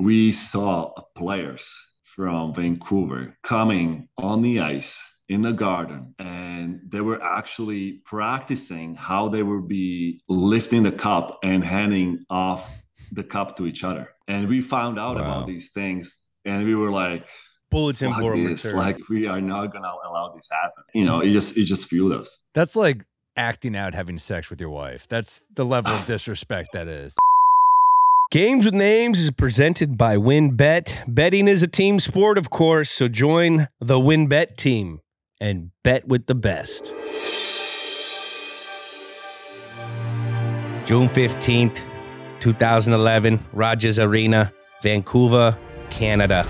we saw players from Vancouver coming on the ice in the garden, and they were actually practicing how they would be lifting the cup and handing off the cup to each other. And we found out about these things, and we were like, bulletin board material. Like, we are not gonna allow this happen. It just fueled us. That's like acting out having sex with your wife. That's the level of disrespect that is. Games with Names is presented by WynnBET. Betting is a team sport, of course, so join the WynnBET team and bet with the best. June 15th, 2011, Rogers Arena, Vancouver, Canada.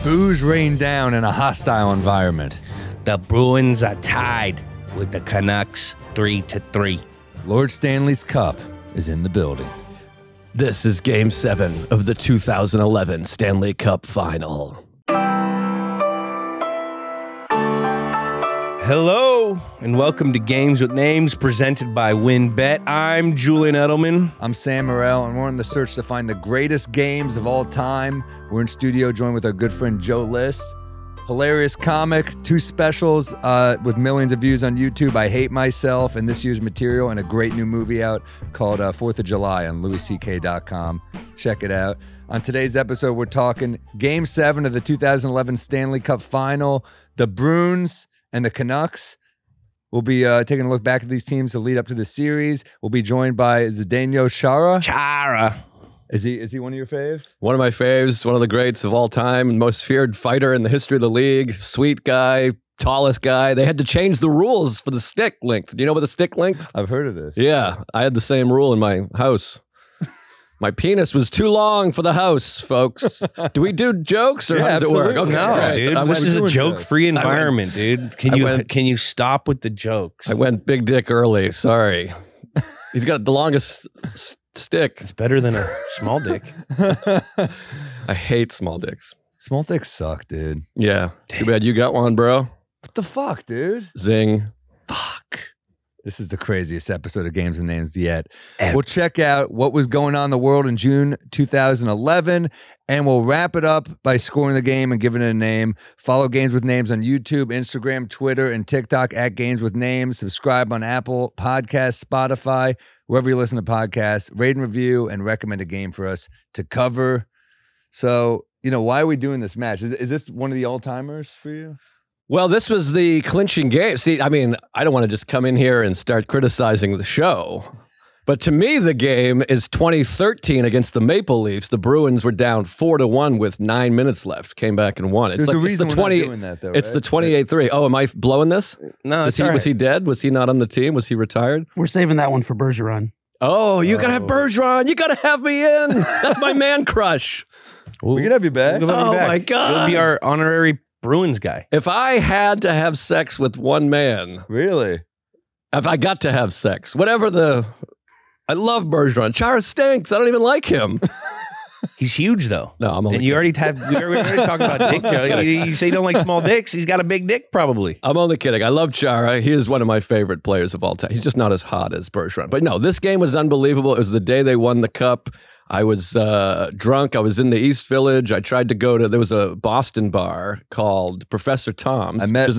Booze rained down in a hostile environment. The Bruins are tied with the Canucks 3-3. Lord Stanley's cup is in the building. This is Game 7 of the 2011 Stanley Cup Final. Hello, and welcome to Games with Names, presented by WynnBET. I'm Julian Edelman. I'm Sam Morril, and we're on the search to find the greatest games of all time. We're in studio joined with our good friend Joe List. Hilarious comic, 2 specials with millions of views on YouTube, I Hate Myself, and this year's material, and a great new movie out called 4th of July on louisck.com. Check it out. On today's episode, we're talking Game 7 of the 2011 Stanley Cup Final, the Bruins and the Canucks. We'll be taking a look back at these teams to lead up to the series. We'll be joined by Zdeno Chara. Chara. Is he one of your faves? One of my faves, one of the greats of all time, most feared fighter in the history of the league, sweet guy, tallest guy. They had to change the rules for the stick length. Do you know about the stick length? I've heard of this. Yeah, I had the same rule in my house. My penis was too long for the house, folks. Do we do jokes or how does it work? Okay, no, great. dude. This is a joke-free environment, dude. Can you stop with the jokes? I went big dick early. Sorry. He's got the longest stick. It's better than a small dick. I hate small dicks. Small dicks suck, dude. Yeah. Too bad you got one, bro. What the fuck, dude? Zing. Fuck. This is the craziest episode of Games and Names yet. We'll check out what was going on in the world in June 2011, and we'll wrap it up by scoring the game and giving it a name. Follow Games with Names on YouTube, Instagram, Twitter, and TikTok at Games with Names. Subscribe on Apple Podcasts, Spotify, wherever you listen to podcasts. Rate and review and recommend a game for us to cover. So, why are we doing this match? Is this one of the all-timers for you? Well, this was the clinching game. See, I mean, I don't want to just come in here and start criticizing the show. But to me, the game is 2013 against the Maple Leafs. The Bruins were down 4-1 with 9 minutes left. Came back and won. There's a reason we're not doing that, though, It's right? the 28-3. Oh, am I blowing this? No, Was he dead? Was he not on the team? Was he retired? We're saving that one for Bergeron. Oh, you got to have Bergeron. You got to have me in. That's my man crush. We can have you back. My God. You'll be our honorary Bruins guy. If I had to have sex with one man. Really? If I got to have sex, I love Bergeron. Chara stinks. I don't even like him. He's huge, though. No, I'm only and you already talked about dick, Joe. You say you don't like small dicks. He's got a big dick, probably. I'm only kidding. I love Chara. He is one of my favorite players of all time. He's just not as hot as Bergeron. But no, this game was unbelievable. It was the day they won the cup. I was drunk. I was in the East Village. I tried to go to, there was a Boston bar called Professor Tom's. I met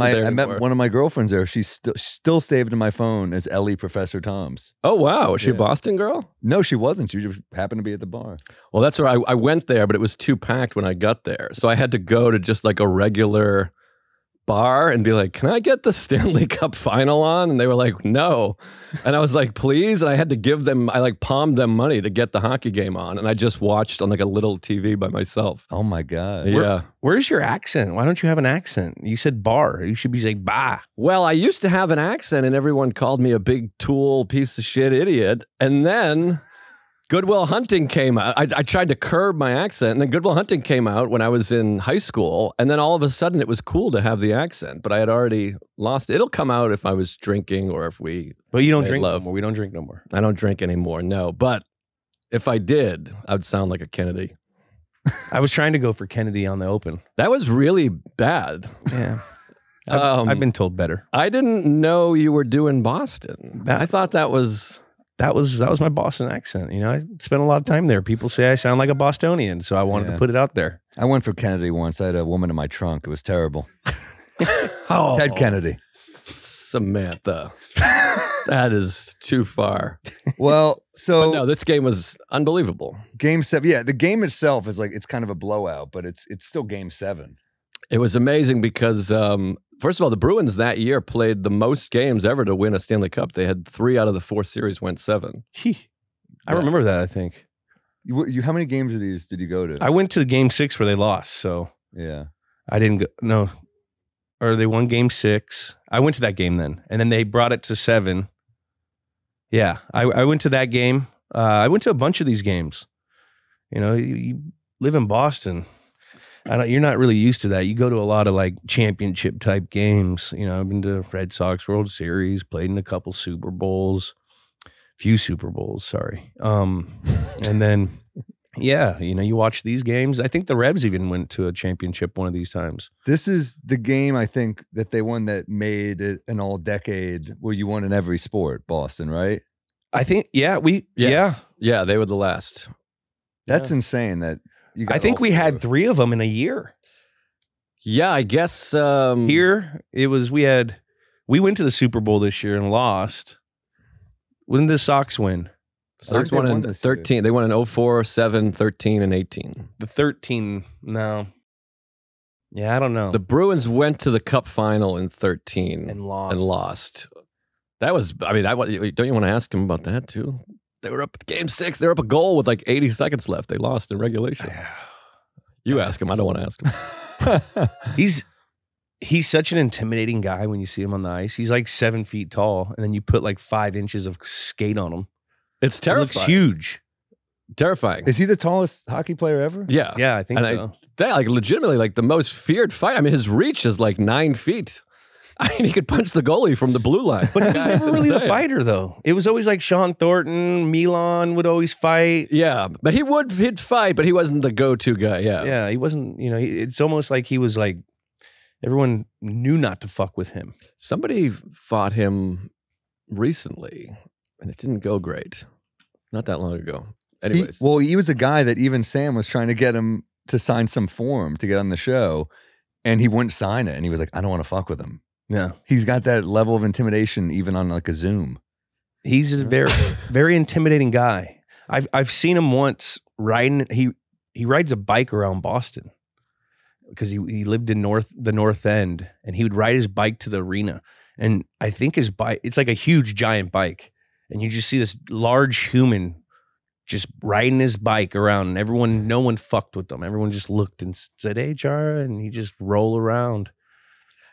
one of my girlfriends there. She's still saved in my phone as Ellie Professor Tom's. Oh, wow. Was she a Boston girl? No, she wasn't. She just happened to be at the bar. Well, that's where I went there, but it was too packed when I got there. So I had to go to just like a regular bar and be like, can I get the Stanley Cup Final on? And they were like, no. And I was like, please. And I had to give them, I like palmed them money to get the hockey game on. And I just watched on like a little TV by myself. Oh my God. Yeah. Where's your accent? Why don't you have an accent? You said bar. You should be saying bah. Well, I used to have an accent and everyone called me a big tool, piece of shit idiot. And then Good Will Hunting came out. I tried to curb my accent, and then Good Will Hunting came out when I was in high school, and then all of a sudden it was cool to have the accent, but I had already lost it. It'll come out if I was drinking or if we But you don't made drink love. no more. We don't drink no more. I don't drink anymore, no. But if I did, I would sound like a Kennedy. I was trying to go for Kennedy on the open. That was really bad. Yeah. I've been told better. I didn't know you were doing Boston. I thought that was that was my Boston accent. You know, I spent a lot of time there. People say I sound like a Bostonian, so I wanted to put it out there. I went for Kennedy once. I had a woman in my trunk. It was terrible. Oh, Ted Kennedy. Samantha. That is too far. Well, so But no, this game was unbelievable. Game 7. Yeah, the game itself is like, it's kind of a blowout, but it's still Game 7. It was amazing because, first of all, the Bruins that year played the most games ever to win a Stanley Cup. They had 3 out of the 4 series went 7. I remember that, I think. You how many games of these did you go to? I went to Game 6 where they lost, so Yeah. I didn't go. No, or they won Game 6. I went to that game then, and then they brought it to 7. Yeah, I went to that game. I went to a bunch of these games. You know, you live in Boston. You're not really used to that. You go to a lot of like championship type games. You know, I've been to Red Sox World Series, played in a couple Super Bowls, few Super Bowls, sorry. And then, yeah, you know, you watch these games. I think the Revs even went to a championship one of these times. This is the game, I think, that they won that made it an all-decade where you won in every sport, Boston, right? I think, yeah, Yeah, they were the last. That's insane that you got I think all we had four. 3 of them in a year. Yeah, I guess. Here, it was, we went to the Super Bowl this year and lost. When did the Sox win? Sox they won won in this year. 13. They won in 04, 7, 13, and 18. The 13, no. Yeah, I don't know. The Bruins went to the Cup final in 13 and lost. and lost. That was, I mean, don't you want to ask him about that too? They were up Game 6. They were up a goal with like 80 seconds left. They lost in regulation. You ask him. I don't want to ask him. He's such an intimidating guy when you see him on the ice. He's like 7 feet tall, and then you put like 5 inches of skate on him. It's He terrifying. looks huge. Terrifying. Is he the tallest hockey player ever? Yeah. Yeah, I think And so. That like legitimately like the most feared fight. I mean, his reach is like 9 feet. I mean, he could punch the goalie from the blue line. But he was It's never really the insane. fighter, though. It was always like Sean Thornton, Milan would always fight. Yeah, but he'd fight, but he wasn't the go-to guy. Yeah. Yeah, he wasn't, you know, it's almost like he was like, everyone knew not to fuck with him. Somebody fought him recently, and it didn't go great. Not that long ago. Anyways. He was a guy that even Sam was trying to get him to sign some form to get on the show, and he wouldn't sign it. And he was like, I don't want to fuck with him. Yeah. He's got that level of intimidation even on like a Zoom. He's a very, very intimidating guy. I've seen him once riding. He rides a bike around Boston because he lived in the North End, and he would ride his bike to the arena. And I think his bike, it's like a huge giant bike, and you just see this large human just riding his bike around, and no one fucked with them. Everyone just looked and said, "Hey, Chara," and he just roll around,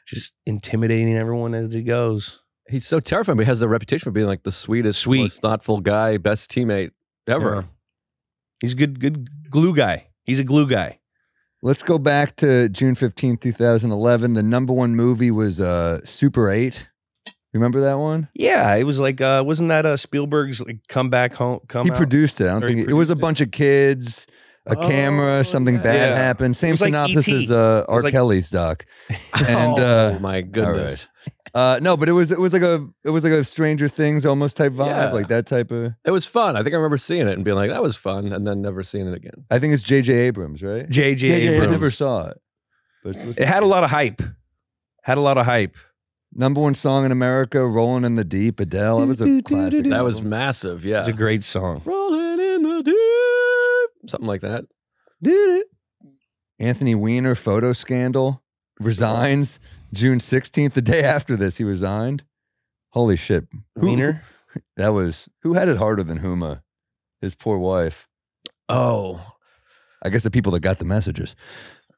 just intimidating everyone as he goes. He's so terrifying, but he has the reputation for being like the sweetest, most thoughtful guy, best teammate ever. Yeah. He's a good glue guy. He's a glue guy. Let's go back to June 15th, 2011. The #1 movie was Super 8. Remember that one? Yeah, it was like, wasn't that Spielberg's like come back home? He produced it. I don't Or he think it was a produced it. bunch of kids, a camera, something yeah. bad Yeah. happened. Same It was like synopsis E.T. as R. like- Kelly's doc. And Oh my goodness. no, but it was like a Stranger Things almost type vibe, Yeah. like that type of. It was fun. I think I remember seeing it and being like, that was fun, and then never seeing it again. I think it's J.J. Abrams, right? J.J. I Abrams. never saw it, but it's supposed to It had a lot of hype. #1 song in America, "Rolling in the Deep." Adele. That was a classic. That was album. massive, yeah. It's a great song. Rolling in the deep. Something like that. Did it? Anthony Weiner photo scandal, resigns June 16th. The day after this, he resigned. Holy shit. Wiener? Who had it harder than Huma? His poor wife. Oh. I guess the people that got the messages.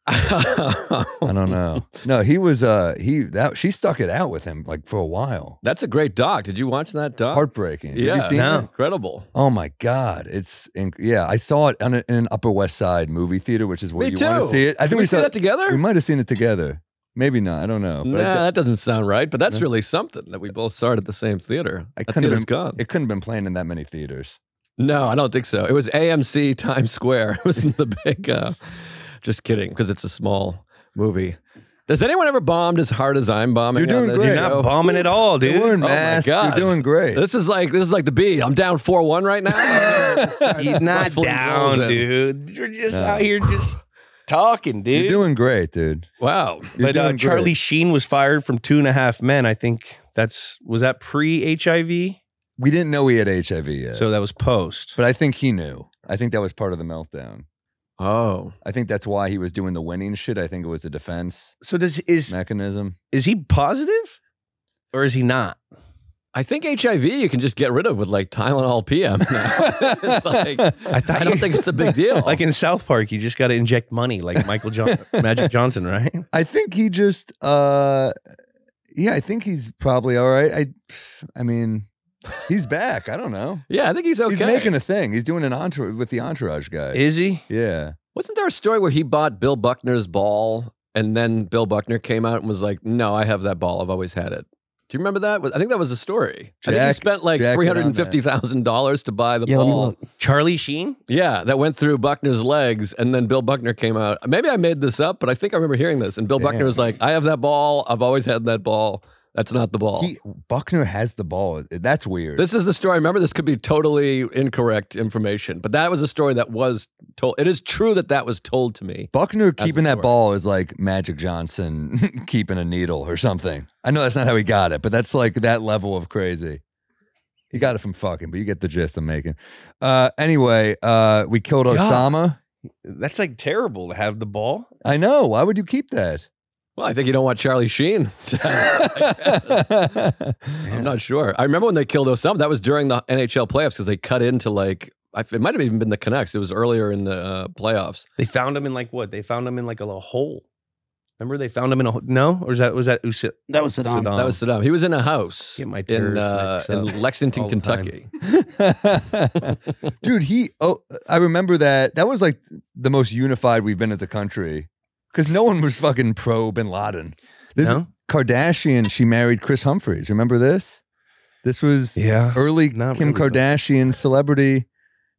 I I don't know. No, she stuck it out with him like for a while. That's a great doc. Did you watch that doc? Heartbreaking. Have Yeah. you seen No. it? Incredible. Oh my God. I saw it in an Upper West Side movie theater, which is where Me you too. want to see it. I Did think we see that we together? might have seen it together. Maybe not. I don't know. But Nah, that doesn't sound right, but that's really something that we both saw it at the same theater. I That couldn't have theater's been, gone. it couldn't have been playing in that many theaters. No, I don't think so. It was AMC Times Square. It was in the big, just kidding, because it's a small movie. Has anyone ever bombed as hard as I'm bombing? You're doing on this great. You're not bombing at all, dude. You're wearing Oh my masks. God. You're doing great. This is like the B. I'm down 4-1 right now. You're not Rifling down, rolls in. dude. You're just No. out here just talking, dude. You're doing great, dude. Wow. You're But doing Charlie great. Sheen was fired from 2.5 Men. I think was that pre-HIV? We didn't know he had HIV yet. So that was post. But I think he knew. I think that was part of the meltdown. Oh. I think that's why he was doing the winning shit. I think it was a defense So is mechanism. he positive or is he not? I think HIV you can just get rid of with like Tylenol PM now. It's like, I don't think it's a big deal. Like in South Park, you just got to inject money, like Magic Johnson, right? I think he just I think he's probably all right. I mean, he's back. I don't know. yeah, I think he's okay. He's making a thing. He's doing an entourage with the entourage guy. Is he? Yeah. Wasn't there a story where he bought Bill Buckner's ball and then Bill Buckner came out and was like, no, I have that ball. I've always had it. Do you remember that? I think that was a story. I think he Jack- spent like Jack, get on that. $350,000 to buy the Yeah, let me ball. look. Charlie Sheen? Yeah, that went through Buckner's legs, and then Bill Buckner came out. Maybe I made this up, but I think I remember hearing this. And Bill Buckner was like, I have that ball. I've always had that ball. That's not the ball. Buckner has the ball. That's weird. This is the story. Remember, this could be totally incorrect information, but that was a story that was told. It is true that was told to me. Buckner That's keeping the that story. ball is like Magic Johnson keeping a needle or something. I know that's not how he got it, but that's like that level of crazy. He got it from fucking, but you get the gist I'm making. Anyway, we killed Osama. That's like terrible to have the ball. I know. Why would you keep that? Well, I think you don't want Charlie Sheen to have it like that. I'm not sure. I remember when they killed Osama. That was during the NHL playoffs because they cut into like, it might have even been the Canucks. It was earlier in the playoffs. They found him in like what? They found him in like a little hole. Remember they found him in a no? Or was that That was Saddam. That was Saddam. He was in a house Get my in, terrorists mixed up in Lexington, all the time. Kentucky. Dude, I remember that. That was like the most unified we've been as a country because no one was fucking pro Bin Laden. This No? Kardashian, she married Chris Humphries. Remember this? This was early not Kim really, but- Kardashian celebrity.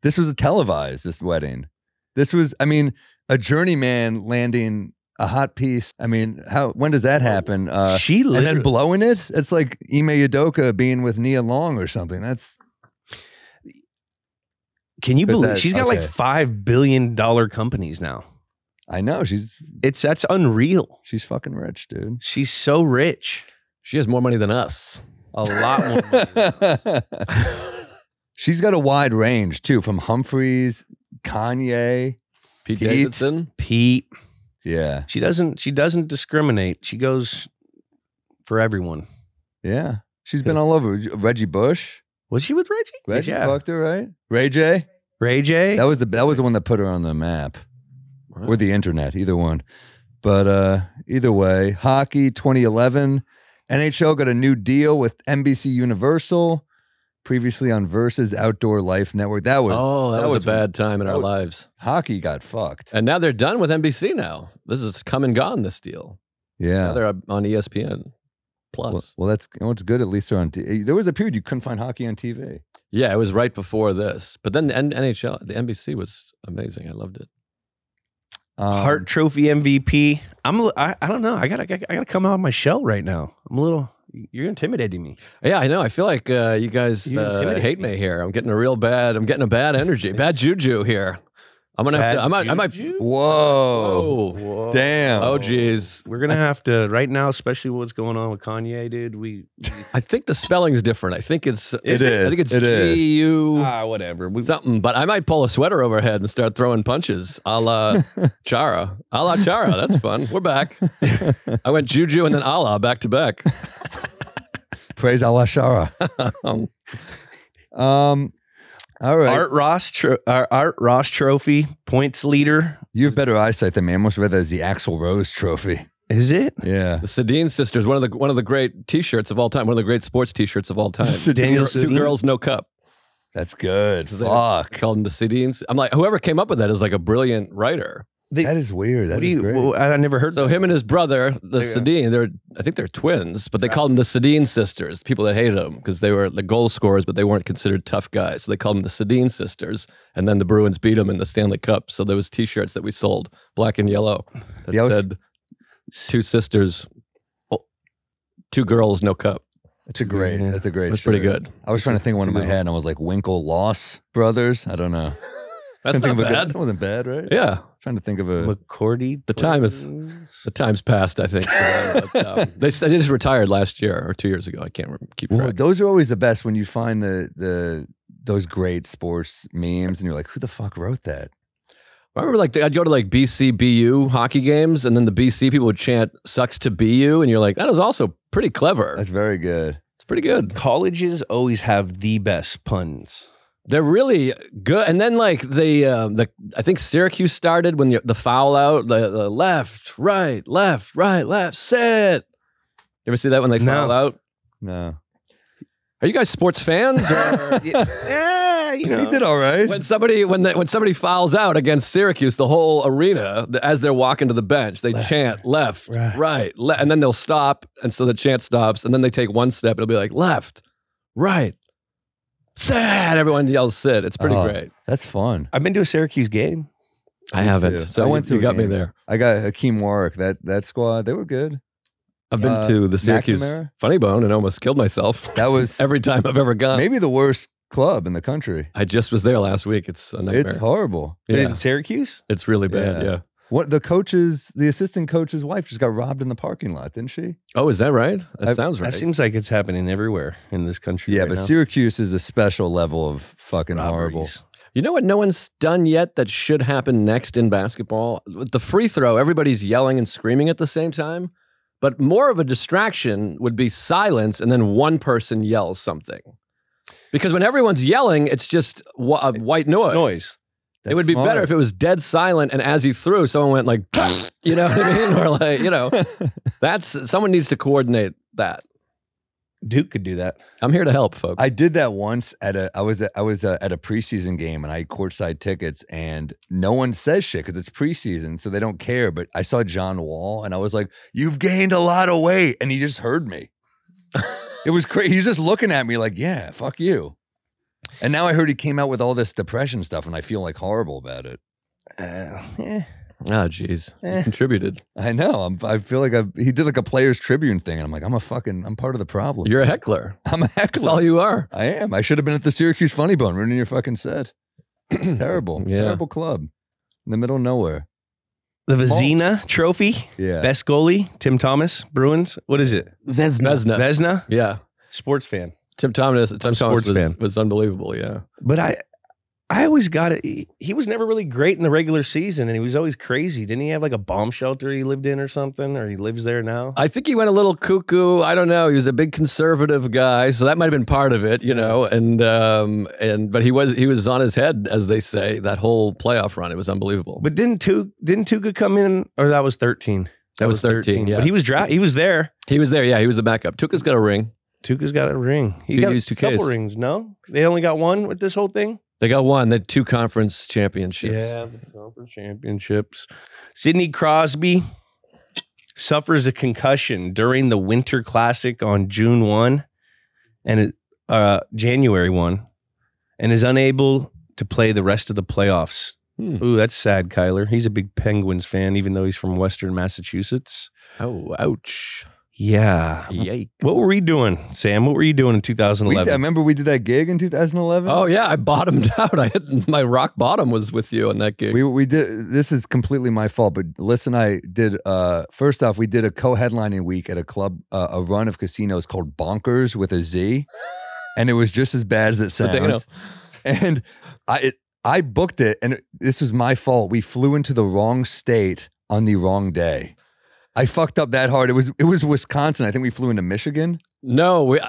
This was a televised, this wedding. This was, I mean, a journeyman landing a hot piece. I mean, when does that happen? She and then literally- blowing it? It's like Ime Udoka being with Nia Long or something. That's Can you 'Cause believe that- she's got like okay. $5 billion companies now? I know That's unreal. she's fucking rich, dude. She's so rich. She has more money than us. A lot more money. She's got a wide range too, from Humphreys, Kanye. Pete Pete? Davidson. Pete. Yeah, She doesn't discriminate. She goes for everyone. yeah. She's been all over. Reggie Bush. Was she with Reggie? Reggie Yeah. fucked her, right? Ray J. Ray J. That was the one that put her on the map or the internet, either one. But either way, hockey 2011. NHL got a new deal with NBC Universal. Previously on Versus Outdoor Life Network. That was a bad time in our lives. Hockey got fucked. And now they're done with NBC now. This is come and gone, this deal. Now Yeah. they're on ESPN Plus. Well, that's it's good. At least they're on. There was a period you couldn't find hockey on TV. Yeah, it was right before this. But then the NHL, the NBC was amazing. I loved it. Hart Trophy MVP. I don't know. I gotta come out of my shell right now. I'm a little. You're intimidating me. Yeah, I know. I feel like you guys You intimidate hate me here. I'm getting a bad energy, bad juju here. I'm gonna have to. I might. Whoa. Whoa. Damn. Oh, geez. We're gonna have to right now, especially what's going on with Kanye, dude. I think the spelling's different. I think it's. It is. I think it's It is. GU Whatever. something. But I might pull a sweater overhead and start throwing punches, a la Chara. A la Chara. That's fun. We're back. I went Juju and then Allah back to back. Praise Allah Shara. All right. Art Ross Trophy points leader. You have better eyesight than me. I almost read that as the Axl Rose Trophy. Is it? Yeah. The Sedin sisters, one of the great T-shirts of all time, one of the great sports T-shirts of all time. Daniel Two Sedin? girls, no cup. That's good. They Fuck. called them the Sedins. I'm like, whoever came up with that is like a brilliant writer. That is weird. That is great. I never heard. So him and his brother, the Sedin, I think they're twins, but they called them the Sedin sisters. People that hated them because they were the goal scorers, but they weren't considered tough guys. So they called them the Sedin sisters. And then the Bruins beat them in the Stanley Cup. So there was T-shirts that we sold, black and yellow, that Yeah, said Two sisters, two girls, no cup. That's a great That's shirt. pretty good. I was trying to think of one in my head, and I was like, Winkle-Loss Brothers? I don't know. That's not bad. That wasn't bad, right? Yeah. Trying to think of a... McCordy. The time's passed, I think. But, they just retired last year or 2 years ago. I can't keep track. Well, those are always the best when you find those great sports memes, and you're like, who the fuck wrote that? I remember I'd go to BC BU hockey games, and then the BC people would chant "sucks to be you," and you're like, that is also pretty clever. That's very good. It's pretty good. Colleges always have the best puns. They're really good. And then I think Syracuse started when the foul out, the left, right, sit. You ever see that when they foul out? No. Are you guys sports fans? Or? Yeah, He did all right. When somebody fouls out against Syracuse, the whole arena, as they're walking to the bench, they chant left, right, and then they'll stop, and so the chant stops, and then they take one step, it'll be like left, right, sit. Everyone yells sit. It's pretty great. That's fun. I've been to a Syracuse game. I haven't. Too. So I went to you got me game. there. I got Hakeem Warwick. That squad, they were good. I've been to the Syracuse McNamara? Funny Bone and almost killed myself. That was every time I've ever gone. maybe the worst club in the country. I just was there last week. It's a nightmare. It's horrible. In Syracuse? It's really bad. Yeah. What the assistant coach's wife just got robbed in the parking lot, didn't she? Oh, is that right? That sounds right. That seems like it's happening everywhere in this country. Yeah, right but now. Syracuse is a special level of fucking horrible. Robberies. You know what no one's done yet that should happen next in basketball? With the free throw, everybody's yelling and screaming at the same time. But more of a distraction would be silence and then one person yells something. Because when everyone's yelling, it's just a white noise. That's it would be smart. better if it was dead silent and as he threw, someone went like, you know what I mean? Or someone needs to coordinate that. Duke could do that. I'm here to help, folks. I did that once I was at a preseason game, and I had courtside tickets, and no one says shit because it's preseason, so they don't care. But I saw John Wall, and I was like, "You've gained a lot of weight," and he just heard me. It was crazy. He's just looking at me like, "Yeah, fuck you." And now I heard he came out with all this depression stuff, and I feel like horrible about it. Oh, geez. You contributed. I know. I feel like he did like a Players Tribune thing, and I'm like, I'm part of the problem. You're a heckler. I'm a heckler. That's all you are. I am. I should have been at the Syracuse Funny Bone ruining your fucking set. Terrible. Yeah. Terrible club. In the middle of nowhere. The Vezina Trophy. Yeah. Best goalie, Tim Thomas, Bruins. What is it? Vezina? Yeah. Sports fan. Tim Thomas fan. was unbelievable, yeah. But I always got it. He was never really great in the regular season, and he was always crazy. Didn't he have like a bomb shelter he lived in or something? Or he lives there now? I think he went a little cuckoo. I don't know. He was a big conservative guy, so that might have been part of it, you know. But he was on his head, as they say, that whole playoff run. It was unbelievable. But didn't Tuca come in? Or that was 13. That was 13, yeah. But he was there. He was there, yeah. He was the backup. Tuca's got a ring. Tuca's got a ring. He Two got U's, a 2Ks. couple rings, no? They only got one with this whole thing? They got one. They had 2 conference championships. Yeah, the conference championships. Sidney Crosby suffers a concussion during the Winter Classic on June 1 and January 1 and is unable to play the rest of the playoffs. Ooh, that's sad, Kyler. He's a big Penguins fan, even though he's from Western Massachusetts. Oh, ouch. Yeah. Yikes. What were we doing, Sam? What were you doing in 2011? I remember we did that gig in 2011. Oh, yeah. I bottomed out. I hit my rock bottom was with you on that gig. We did. This is completely my fault, but Liz and I did. First off, we did a co-headlining week at a club, a run of casinos called Bonkers with a Z, and it was just as bad as it sounds. And I booked it, and this was my fault. We flew into the wrong state on the wrong day. I fucked up that hard. It was Wisconsin. I think we flew into Michigan. No,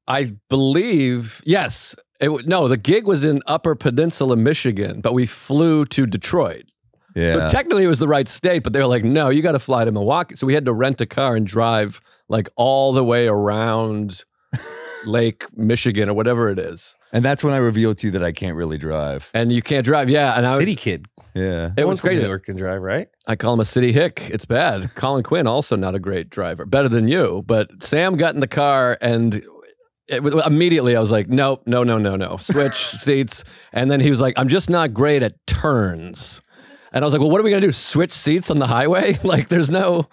I believe, yes. The gig was in Upper Peninsula, Michigan, but we flew to Detroit. Yeah. So technically it was the right state, but they were like, no, you got to fly to Milwaukee. So we had to rent a car and drive like all the way around Lake Michigan or whatever it is. And that's when I revealed to you that I can't really drive. And you can't drive. Yeah. And I was City kid. Yeah. It was great. New York can drive, right? I call him a city hick. It's bad. Colin Quinn, also not a great driver. Better than you. But Sam got in the car and immediately I was like, no. Switch seats. And then he was like, I'm just not great at turns. And I was like, well, what are we going to do? Switch seats on the highway? Like, there's no...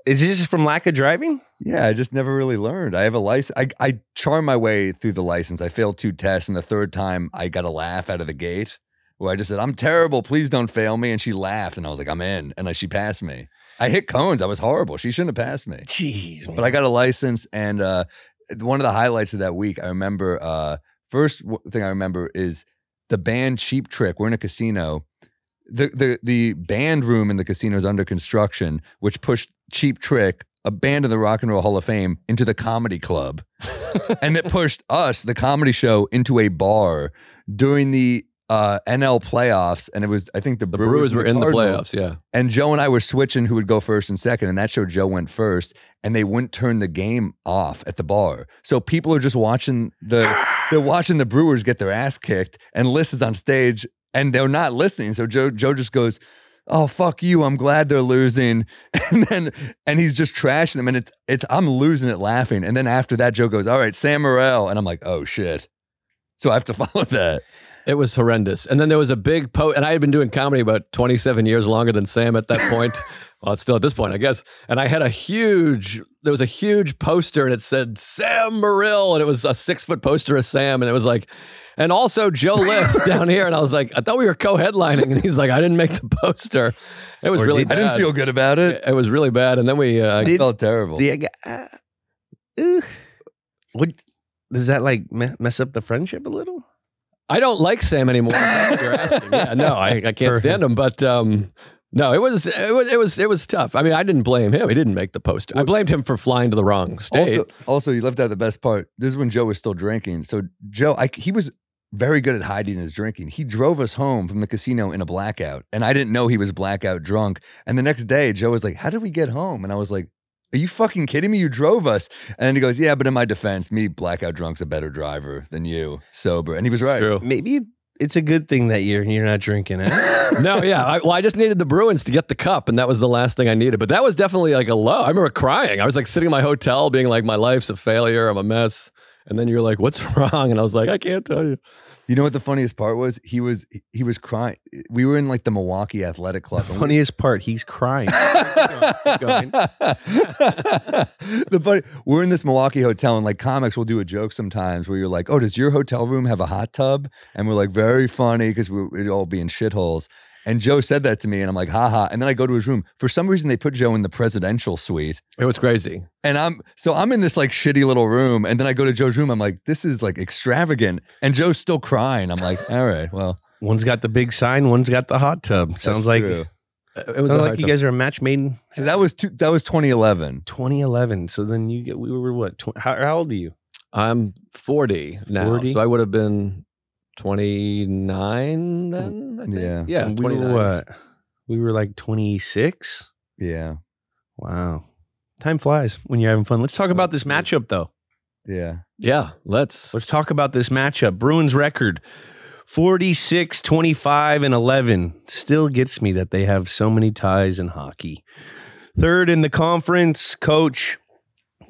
Is this just from lack of driving? Yeah, I just never really learned. I have a license. I charm my way through the license. I failed 2 tests, and the third time I got a laugh out of the gate where I just said, I'm terrible. Please don't fail me. And she laughed, and I was like, I'm in. And she passed me. I hit cones. I was horrible. She shouldn't have passed me. Jeez, man. But I got a license, and one of the highlights of that week, I remember, first thing I remember is the band Cheap Trick. We're in a casino. The band room in the casino is under construction, which pushed Cheap Trick, a band in the Rock and Roll Hall of Fame, into the comedy club. And it pushed us, the comedy show, into a bar during the NL playoffs. And it was, I think the Brewers were in the playoffs, yeah. And Joe and I were switching who would go first and second. And that show, Joe went first. And they wouldn't turn the game off at the bar. So people are just watching they're watching the Brewers get their ass kicked. And Liz is on stage and they're not listening. So Joe just goes, oh, fuck you, I'm glad they're losing. And he's just trashing them. And I'm losing it laughing. And then after that, Joe goes, all right, Sam Morril. And I'm like, oh shit. So I have to follow that. It was horrendous. And then there was a big and I had been doing comedy about 27 years longer than Sam at that point. Well, it's still at this point, I guess. And I had there was a huge poster and it said Sam Morril. And it was a 6-foot poster of Sam. And it was like, and also Joe lived down here. And I was like, I thought we were co-headlining. And he's like, I didn't make the poster. It was really bad. I didn't feel good about it. It was really bad. And then I felt terrible. What does that like mess up the friendship a little? I don't like Sam anymore. You're asking. Yeah, no, I can't stand him. But no, it was tough. I mean, I didn't blame him. He didn't make the poster. I blamed him for flying to the wrong state. Also, you left out the best part. This is when Joe was still drinking. So Joe, he was very good at hiding his drinking. He drove us home from the casino in a blackout, and I didn't know he was blackout drunk. And the next day, Joe was like, "How did we get home?" And I was like, are you fucking kidding me? You drove us. And he goes, yeah, but in my defense, me blackout drunk's a better driver than you sober. And he was right. True. Maybe it's a good thing that you're not drinking it. No, yeah. I just needed the Bruins to get the cup, and that was the last thing I needed. But that was definitely like a low. I remember crying. I was like sitting in my hotel being like, my life's a failure. I'm a mess. And then you're like, what's wrong? And I was like, I can't tell you. You know what the funniest part was? He was crying. We were in like the Milwaukee Athletic Club. The funniest part, he's crying. Keep going. We're in this Milwaukee hotel, and like comics will do a joke sometimes where you're like, oh, does your hotel room have a hot tub? And we're like, very funny because we'd all be in shitholes. And Joe said that to me, and I'm like, haha. And then I go to his room. For some reason, they put Joe in the presidential suite. It was crazy. And I'm in this like shitty little room. And then I go to Joe's room. I'm like, this is like extravagant. And Joe's still crying. I'm like, all right, well. One's got the big sign, one's got the hot tub. Sounds like true. It was like you guys are a match made in. So that was 2011. 2011. So then we were what? How old are you? I'm 40 now. 40? So I would have been 29 then, I think. Yeah, 29. We were what? We were like 26? Yeah. Wow. Time flies when you're having fun. Let's talk about this matchup, though. Yeah. Yeah, let's talk about this matchup. Bruins record, 46, 25, and 11. Still gets me that they have so many ties in hockey. Third in the conference, coach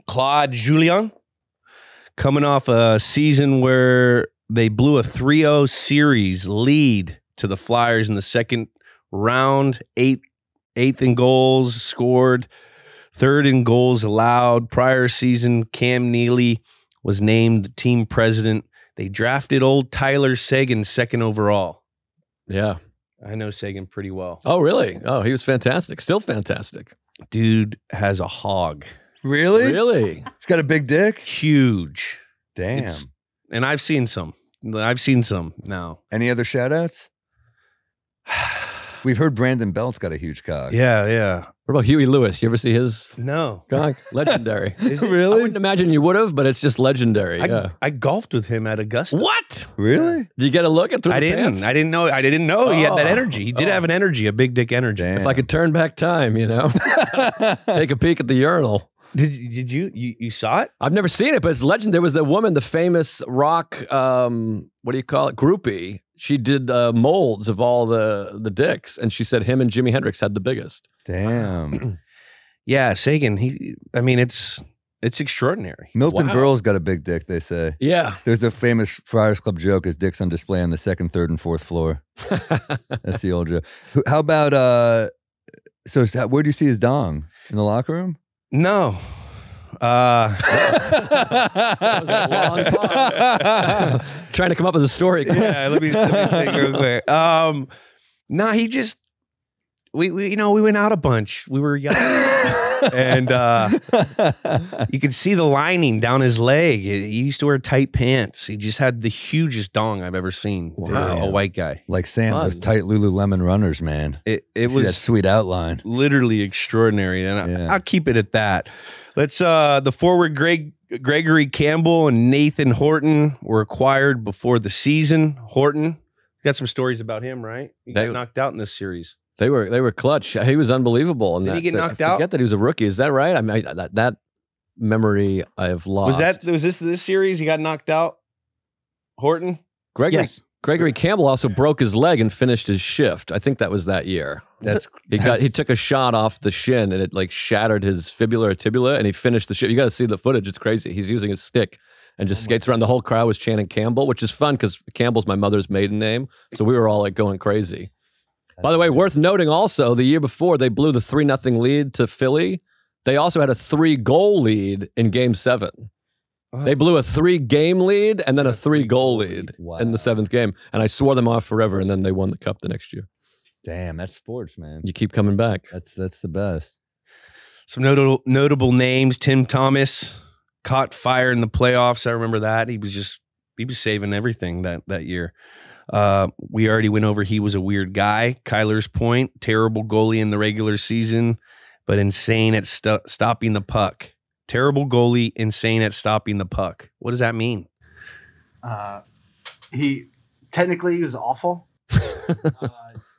Claude Julien, coming off a season where they blew a 3-0 series lead to the Flyers in the second round, eighth in goals scored, third in goals allowed. Prior season, Cam Neely was named the team president. They drafted old Tyler Seguin second overall. Yeah. I know Seguin pretty well. Oh, really? Oh, he was fantastic. Still fantastic. Dude has a hog. Really? Really? He's got a big dick? Huge. Damn. And I've seen some. Now. Any other shout outs? We've heard Brandon Belt's got a huge cock. Yeah. What about Huey Lewis? You ever see his No. cock? Legendary. Really? I wouldn't imagine you would have, but it's just legendary. I golfed with him at Augusta. What? Really? Did you get a look at through the pants? I didn't know he had that energy. He did have an energy, a big dick energy. Damn. If I could turn back time, take a peek at the urinal. Did you saw it? I've never seen it, but it's legend. There was the woman, the famous rock, what do you call it? Groupie. She did molds of all the dicks, and she said him and Jimi Hendrix had the biggest. Damn. Yeah, Seguin. It's It's extraordinary. Milton Wow. Berle's got a big dick, they say. Yeah. There's a famous Friars Club joke: his dick's on display on the second, third, and fourth floor. That's the old joke. How about where do you see his dong? In the locker room? No. That was a long pause. Trying to come up with a story. Yeah, let me think real quick. Nah, he just we went out a bunch. We were young. And you could see the lining down his leg. He used to wear tight pants. He just had the hugest dong I've ever seen. Wow. A white guy. Like Sam, Fun. those tight Lululemon runners, man. It See was that sweet outline. literally extraordinary, and Yeah. I'll keep it at that. Let's the forward Gregory Campbell and Nathan Horton were acquired before the season. Horton, got some stories about him, right? He got knocked out in this series. They were clutch. He was unbelievable. And Did he get knocked I out? forget that he was a rookie. Is that right? I mean, that memory I've lost. Was this series? He got knocked out. Horton. Gregory Campbell also broke his leg and finished his shift. I think that was that year. He took a shot off the shin and it like shattered his fibula or tibula and he finished the shift. You got to see the footage. It's crazy. He's using his stick and just skates around. The whole crowd was chanting Campbell, which is fun because Campbell's my mother's maiden name. So we were all like going crazy. By the way, worth noting also, the year before they blew the 3-0 lead to Philly. They also had a 3-goal lead in Game 7. They blew a 3-game lead and then a 3-goal lead in the 7th game. And I swore them off forever. And then they won the cup the next year. Damn, that's sports, man. You keep coming back. That's the best. Some notable names. Tim Thomas caught fire in the playoffs. I remember that. He was saving everything that year. We already went over he was a weird guy. Kyler's Point, terrible goalie in the regular season, but insane at stopping the puck. Terrible goalie, insane at stopping the puck. What does that mean? He was awful.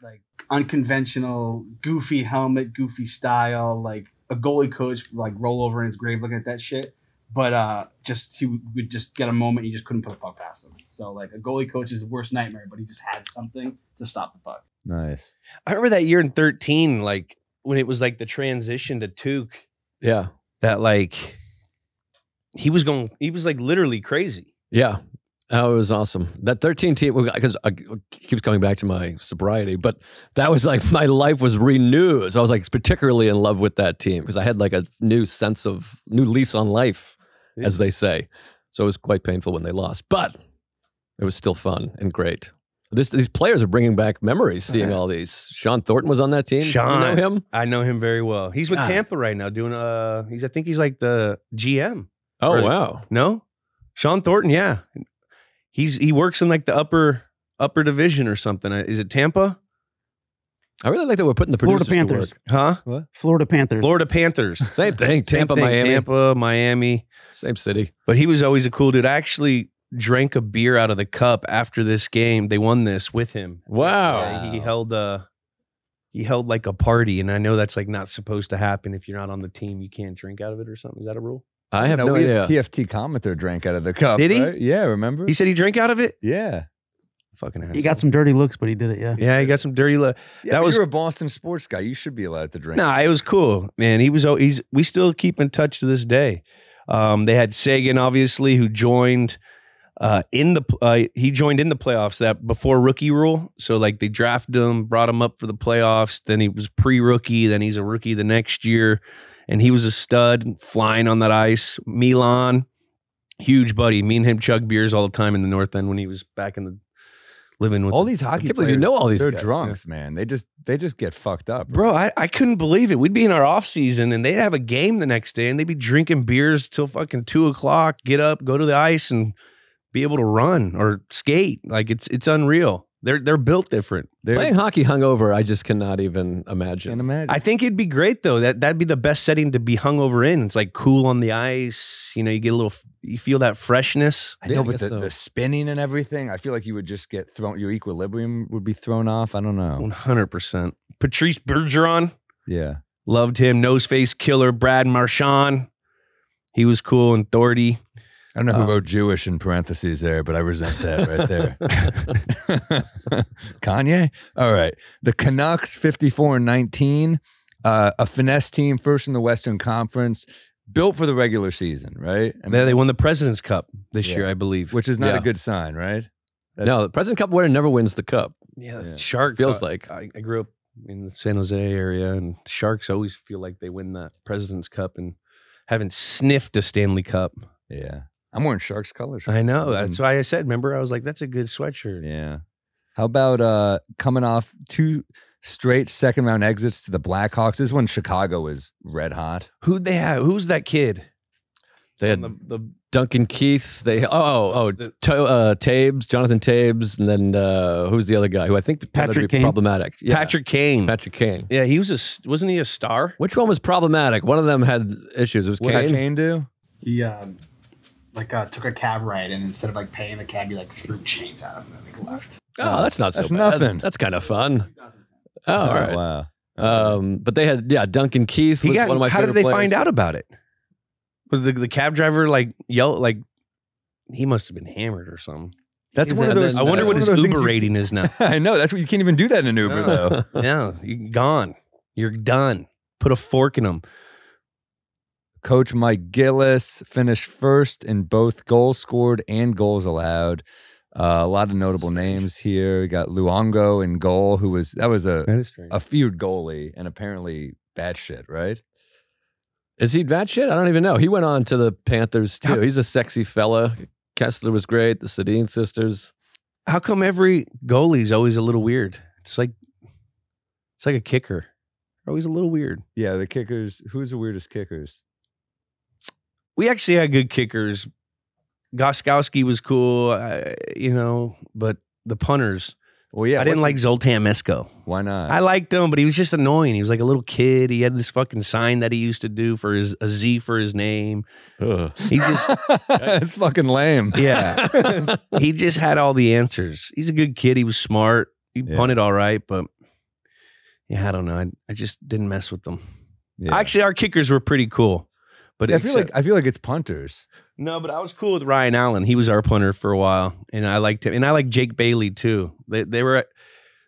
Like unconventional, goofy helmet, goofy style, like a goalie coach like roll over in his grave looking at that shit. But he would just get a moment, he just couldn't put a puck past him. So like a goalie coach's worst nightmare, but he just had something to stop the puck. Nice. I remember that year in 2013, like when it was like the transition to Tuke. Yeah. That like he was like literally crazy. Yeah. Oh, it was awesome. That 13 team, because I keeps coming back to my sobriety, but that was like my life was renewed. So I was like particularly in love with that team because I had like a new lease on life, as they say. So it was quite painful when they lost, but it was still fun and great. These players are bringing back memories, seeing all these. Sean Thornton was on that team. Sean, you know him? I know him very well. He's with Tampa right now doing I think he's like the GM. Oh, wow. No? Sean Thornton, yeah. He works in like the upper division or something. Is it Tampa? I really like that we're putting the Florida producers Panthers. to work. Huh? What? Florida Panthers. Florida Panthers. Same thing. Tampa, Same thing. Miami. Tampa, Miami. Same city. But he was always a cool dude. I actually drank a beer out of the cup after this game. They won this with him. Wow. Yeah, he held like a party, and I know that's like not supposed to happen. If you're not on the team, you can't drink out of it or something. Is that a rule? I have no idea. PFT commenter drank out of the cup. Did he? Right? Yeah, remember? He said he drank out of it? Yeah. Fucking asshole. He got some dirty looks, but he did it, yeah. Yeah, he got some dirty look. Yeah, That but was you're a Boston sports guy. You should be allowed to drink. Nah, it was cool, man. We still keep in touch to this day. They had Sagan, obviously, who joined he joined in the playoffs that before rookie rule. So like they drafted him, brought him up for the playoffs. Then he was pre-rookie. Then he's a rookie the next year, and he was a stud flying on that ice. Milan, huge buddy. Me and him chug beers all the time in the North End when he was back in the living with all these hockey can't believe players. you know all these They're guys. drunks, man. They just get fucked up. Bro, I couldn't believe it. We'd be in our off season and they'd have a game the next day and they'd be drinking beers till fucking 2:00, get up, go to the ice and be able to run or skate. Like it's unreal. They're built different. Playing hockey hungover, I just cannot even imagine. Can't imagine. I think it'd be great though. That'd be the best setting to be hungover in. It's like cool on the ice. You know, you feel that freshness. I know, Yeah, I but guess so. the spinning and everything, I feel like you would just get thrown. Your equilibrium would be thrown off. I don't know. 100%. Patrice Bergeron, Yeah. loved him. Noseface killer. Brad Marchand, he was cool. And Doherty. I don't know who wrote Jewish in parentheses there, but I resent that right there. Kanye? All right. The Canucks, 54-19. A finesse team, first in the Western Conference. built for the regular season, right? I mean, They won the President's Cup this year, I believe. which is not Yeah. a good sign, right? No, the President Cup winner never wins the cup. Yeah, Yeah. Sharks Feels like. I grew up in the San Jose area, and Sharks always feel like they win the President's Cup and haven't sniffed a Stanley Cup. Yeah. I'm wearing Sharks colors. I know. That's why I said, remember, I was like, that's a good sweatshirt. Yeah. How about coming off 2 straight second round exits to the Blackhawks? This one, Chicago was red hot. Who'd they have? Who's that kid? They had the Duncan Keith. Taves, Jonathan Taves, and then who's the other guy who I think turned out to be Patrick Kane? problematic? Yeah, Patrick Kane. Patrick Kane. Yeah, he was wasn't he a star? Which one was problematic? One of them had issues. It was What did Kane. Kane do? He took a cab ride, and instead of like paying the cab, he like threw change at him and then he left. Oh, that's not so That's bad. nothing. That's kind of fun. Oh, all right. Wow. But they had Duncan Keith was one of my how favorite did they players. find out about it? Was the cab driver like yell like he must have been hammered or something? That's He's one of had those. been- I wonder that's what one his of those Uber things rating is now. I know. That's what you can't even do that in an Uber though. Yeah, you're gone. You're done. Put a fork in him. Coach Mike Gillis finished first in both goals scored and goals allowed. A lot of notable names here. We got Luongo in goal, that was That is strange. a feud goalie and apparently bad shit, right? Is he that shit? I don't even know. He went on to the Panthers too. He's a sexy fella. Kessler was great. The Sedin sisters. How come every goalie's always a little weird? It's like a kicker. They're always a little weird. Yeah, the kickers. Who's the weirdest kickers? We actually had good kickers. Goskowski was cool, but the punters. Well, yeah, I didn't like Zoltan Mesko. Why not? I liked him, but he was just annoying. He was like a little kid. He had this fucking sign that he used to do for a Z for his name. Ugh. He just, It's fucking lame. yeah, he just had all the answers. He's a good kid. He was smart. He Yeah. punted all right, but yeah, I don't know. I just didn't mess with them. Yeah. Actually, our kickers were pretty cool. But I feel like it's punters. no, but I was cool with Ryan Allen. He was our punter for a while, and I liked him. And I like Jake Bailey too. They were.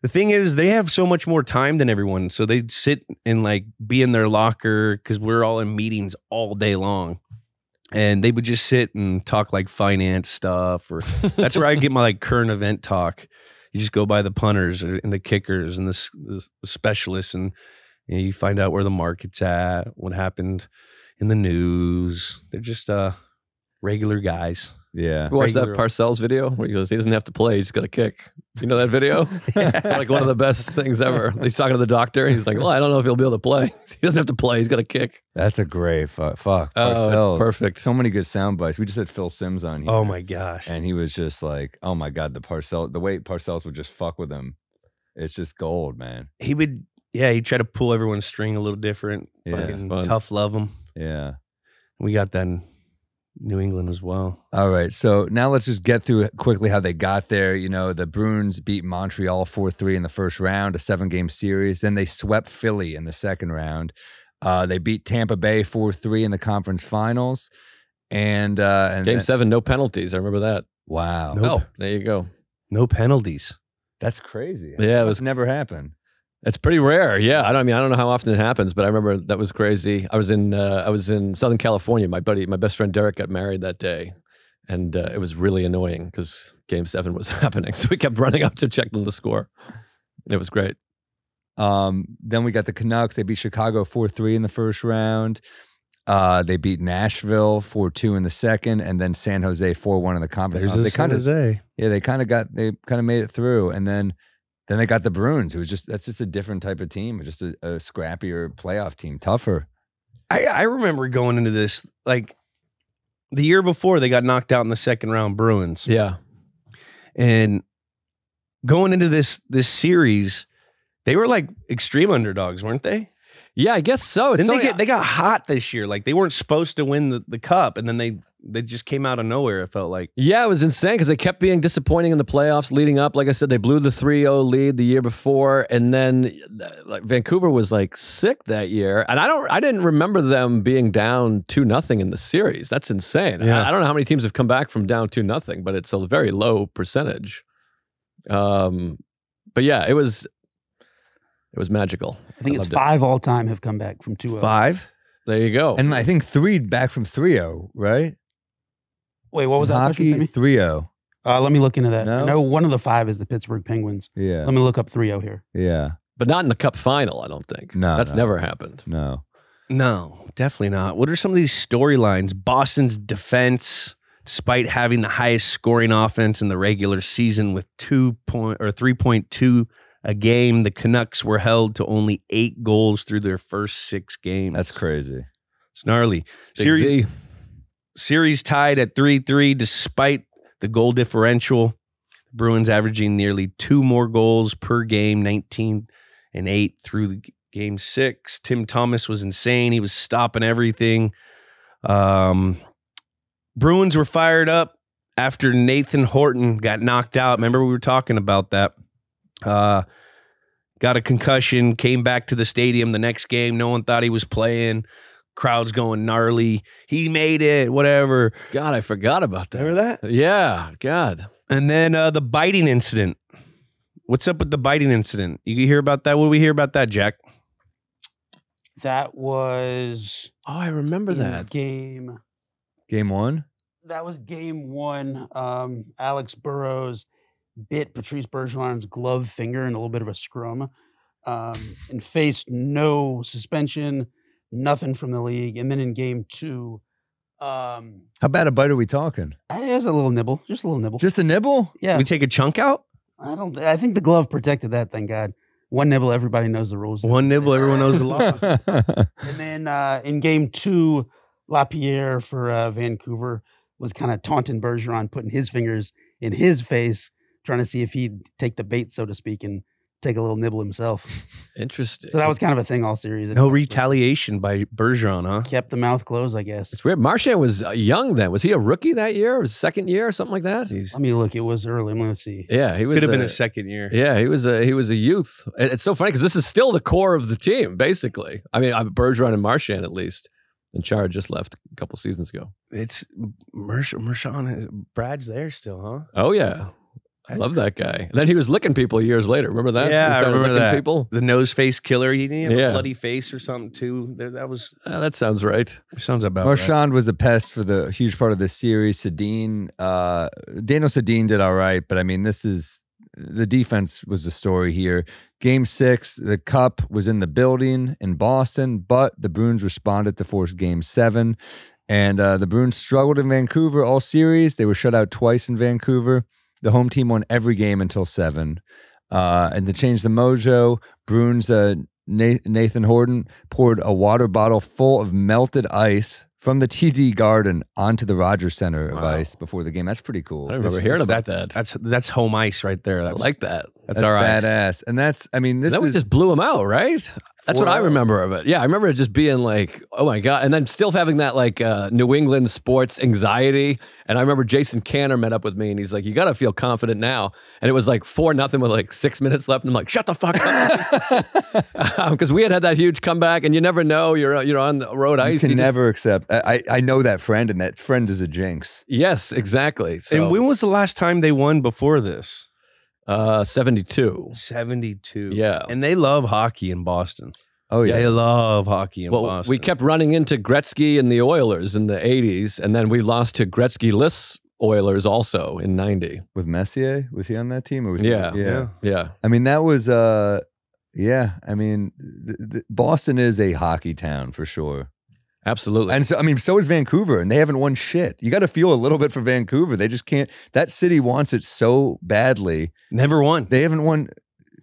The thing is, they have so much more time than everyone, so they'd sit and like be in their locker because we're all in meetings all day long, and they would just sit and talk like finance stuff, or that's where I get my like current event talk. You just go by the punters and the kickers and the specialists, and you find out where the market's at, what happened in the news. They're just regular guys. Yeah. You watched that Regular- Parcells video where he goes, he doesn't have to play, he's got a kick. You know that video? Like one of the best things ever. He's talking to the doctor. And he's like, well, I don't know if he'll be able to play. He doesn't have to play. He's got a kick. That's a great fuck. Oh, Parcells. that's perfect. So many good sound bites. We just had Phil Simms on here. Oh my gosh. And he was just like, oh my God, the way Parcells would just fuck with him. It's just gold, man. He'd try to pull everyone's string a little different. Yeah. Fucking Fun. tough love them. Yeah. We got that in New England as well. All right. So now let's just get through quickly how they got there. You know, the Bruins beat Montreal 4-3 in the first round, a 7-game series. Then they swept Philly in the second round. They beat Tampa Bay 4-3 in the conference finals. And Game 7, no penalties. I remember that. wow. Nope. Oh, there you go. No penalties. That's crazy. Yeah, it was That's never happened. It's pretty rare. Yeah, I don't know how often it happens, but I remember that was crazy. I was in Southern California. My best friend Derek got married that day, and it was really annoying because Game 7 was happening. So we kept running up to check on the score. It was great. Then we got the Canucks. They beat Chicago 4-3 in the first round. They beat Nashville 4-2 in the second, and then San Jose 4-1 in the conference. There's finals. a San Jose. They kind of made it through, and then they got the Bruins, that's just a different type of team, just a scrappier playoff team, tougher. I remember going into this, like, the year before they got knocked out in the second round, Bruins. Yeah. And going into this series, they were like extreme underdogs, weren't they? Yeah, I guess so. It's Didn't so- they got hot this year? Like they weren't supposed to win the cup, and then they just came out of nowhere, it felt like. Yeah, it was insane because they kept being disappointing in the playoffs leading up. Like I said, they blew the 3-0 lead the year before, and then like Vancouver was like sick that year. And I didn't remember them being down 2-0 in the series. That's insane. Yeah. I don't know how many teams have come back from down 2-0, but it's a very low percentage. But yeah, it was magical. I think it's loved it. 5 all time have come back from 2-0. 5? There you go. And I think 3 back from 3-0, right? Wait, what was that Hockey, question, 3-0. Let me look into that. No? I know one of the 5 is the Pittsburgh Penguins. Yeah. Let me look up 3-0 here. Yeah. But not in the Cup final, I don't think. No, That's no. never happened. No. No, definitely not. What are some of these storylines? Boston's defense, despite having the highest scoring offense in the regular season with 3.2 a game, the Canucks were held to only 8 goals through their first 6 games. That's crazy. It's gnarly. Big Z. Series tied at 3-3 despite the goal differential. The Bruins averaging nearly 2 more goals per game, 19 and 8 through game 6. Tim Thomas was insane. He was stopping everything. Bruins were fired up after Nathan Horton got knocked out. Remember we were talking about that. Got a concussion, came back to the stadium the next game. No one thought he was playing. Crowd's going gnarly. He made it, whatever. God, I forgot about that. Remember that? Yeah, God. And then the biting incident. What's up with the biting incident? You hear about that? What do we hear about that, Jack? That was Oh, I remember in that. game. Game 1? That was game 1. Alex Burrows bit Patrice Bergeron's glove finger in a little bit of a scrum, and faced no suspension, nothing from the league. And then in game 2, How bad a bite are we talking? there's a little nibble, just a little nibble. Just a nibble? yeah, We take a chunk out? I think the glove protected that. Thank God. One nibble, everybody knows the rules. One nibble, everyone knows the law. And then in game 2, LaPierre for Vancouver was kind of taunting Bergeron, putting his fingers in his face, trying to see if he'd take the bait, so to speak, and take a little nibble himself. Interesting. So that was kind of a thing all series. No retaliation by Bergeron, huh? Kept the mouth closed, I guess. It's weird. Marchand was young then. Was he a rookie that year? Or his second year or something like that? Let me look. It was early. Let's see. Yeah, he was. Could have been a second year. Yeah, he was a youth. It's so funny because this is still the core of the team, basically. I mean, Bergeron and Marchand at least. And Chara just left a couple seasons ago. It's Marchand. Brad's there still, huh? Oh yeah, I love that guy. And then he was licking people years later. Remember that? Yeah, He I started remember licking that. People. The nose face killer. He had Yeah. a bloody face or something too. That was That sounds right. sounds about right. Marchand was a pest for the huge part of this series. Daniel Sedin did all right, but I mean, the defense was the story here. Game 6, the Cup was in the building in Boston, but the Bruins responded to force Game 7. And the Bruins struggled in Vancouver all series. They were shut out twice in Vancouver. The home team won every game until 7. And to change the mojo, Bruins Nathan Horton poured a water bottle full of melted ice from the TD Garden onto the Rogers Center of ice before the game. That's pretty cool. I remember hearing about that. That's home ice right there. I like that. That's all right. badass. And that's, I mean, this Then we is just blew him out, right? That's what I 4-0. remember of it. Yeah, I remember it just being like, oh my God. And then still having that like New England sports anxiety. And I remember Jason Canner met up with me and he's like, you got to feel confident now. And it was like 4-0 with like 6 minutes left. And I'm like, shut the fuck up. Because we had that huge comeback and you never know. You're on the road ice. you can just- never accept. I know that friend, and that friend is a jinx. Yes, exactly. So, And when was the last time they won before this? 72. 72. Yeah. And they love hockey in Boston. Oh yeah. They love hockey in Well, Boston. we kept running into Gretzky and the Oilers in the 80s. And then we lost to Gretzky-less Oilers also in 90. With Messier, was he on that team? Or was Yeah. he? Yeah. Yeah. I mean, that was yeah. I mean, Boston is a hockey town for sure. Absolutely. And so, I mean, so is Vancouver, and they haven't won shit. You got to feel a little bit for Vancouver. They just can't. That city wants it so badly. never won. They haven't won.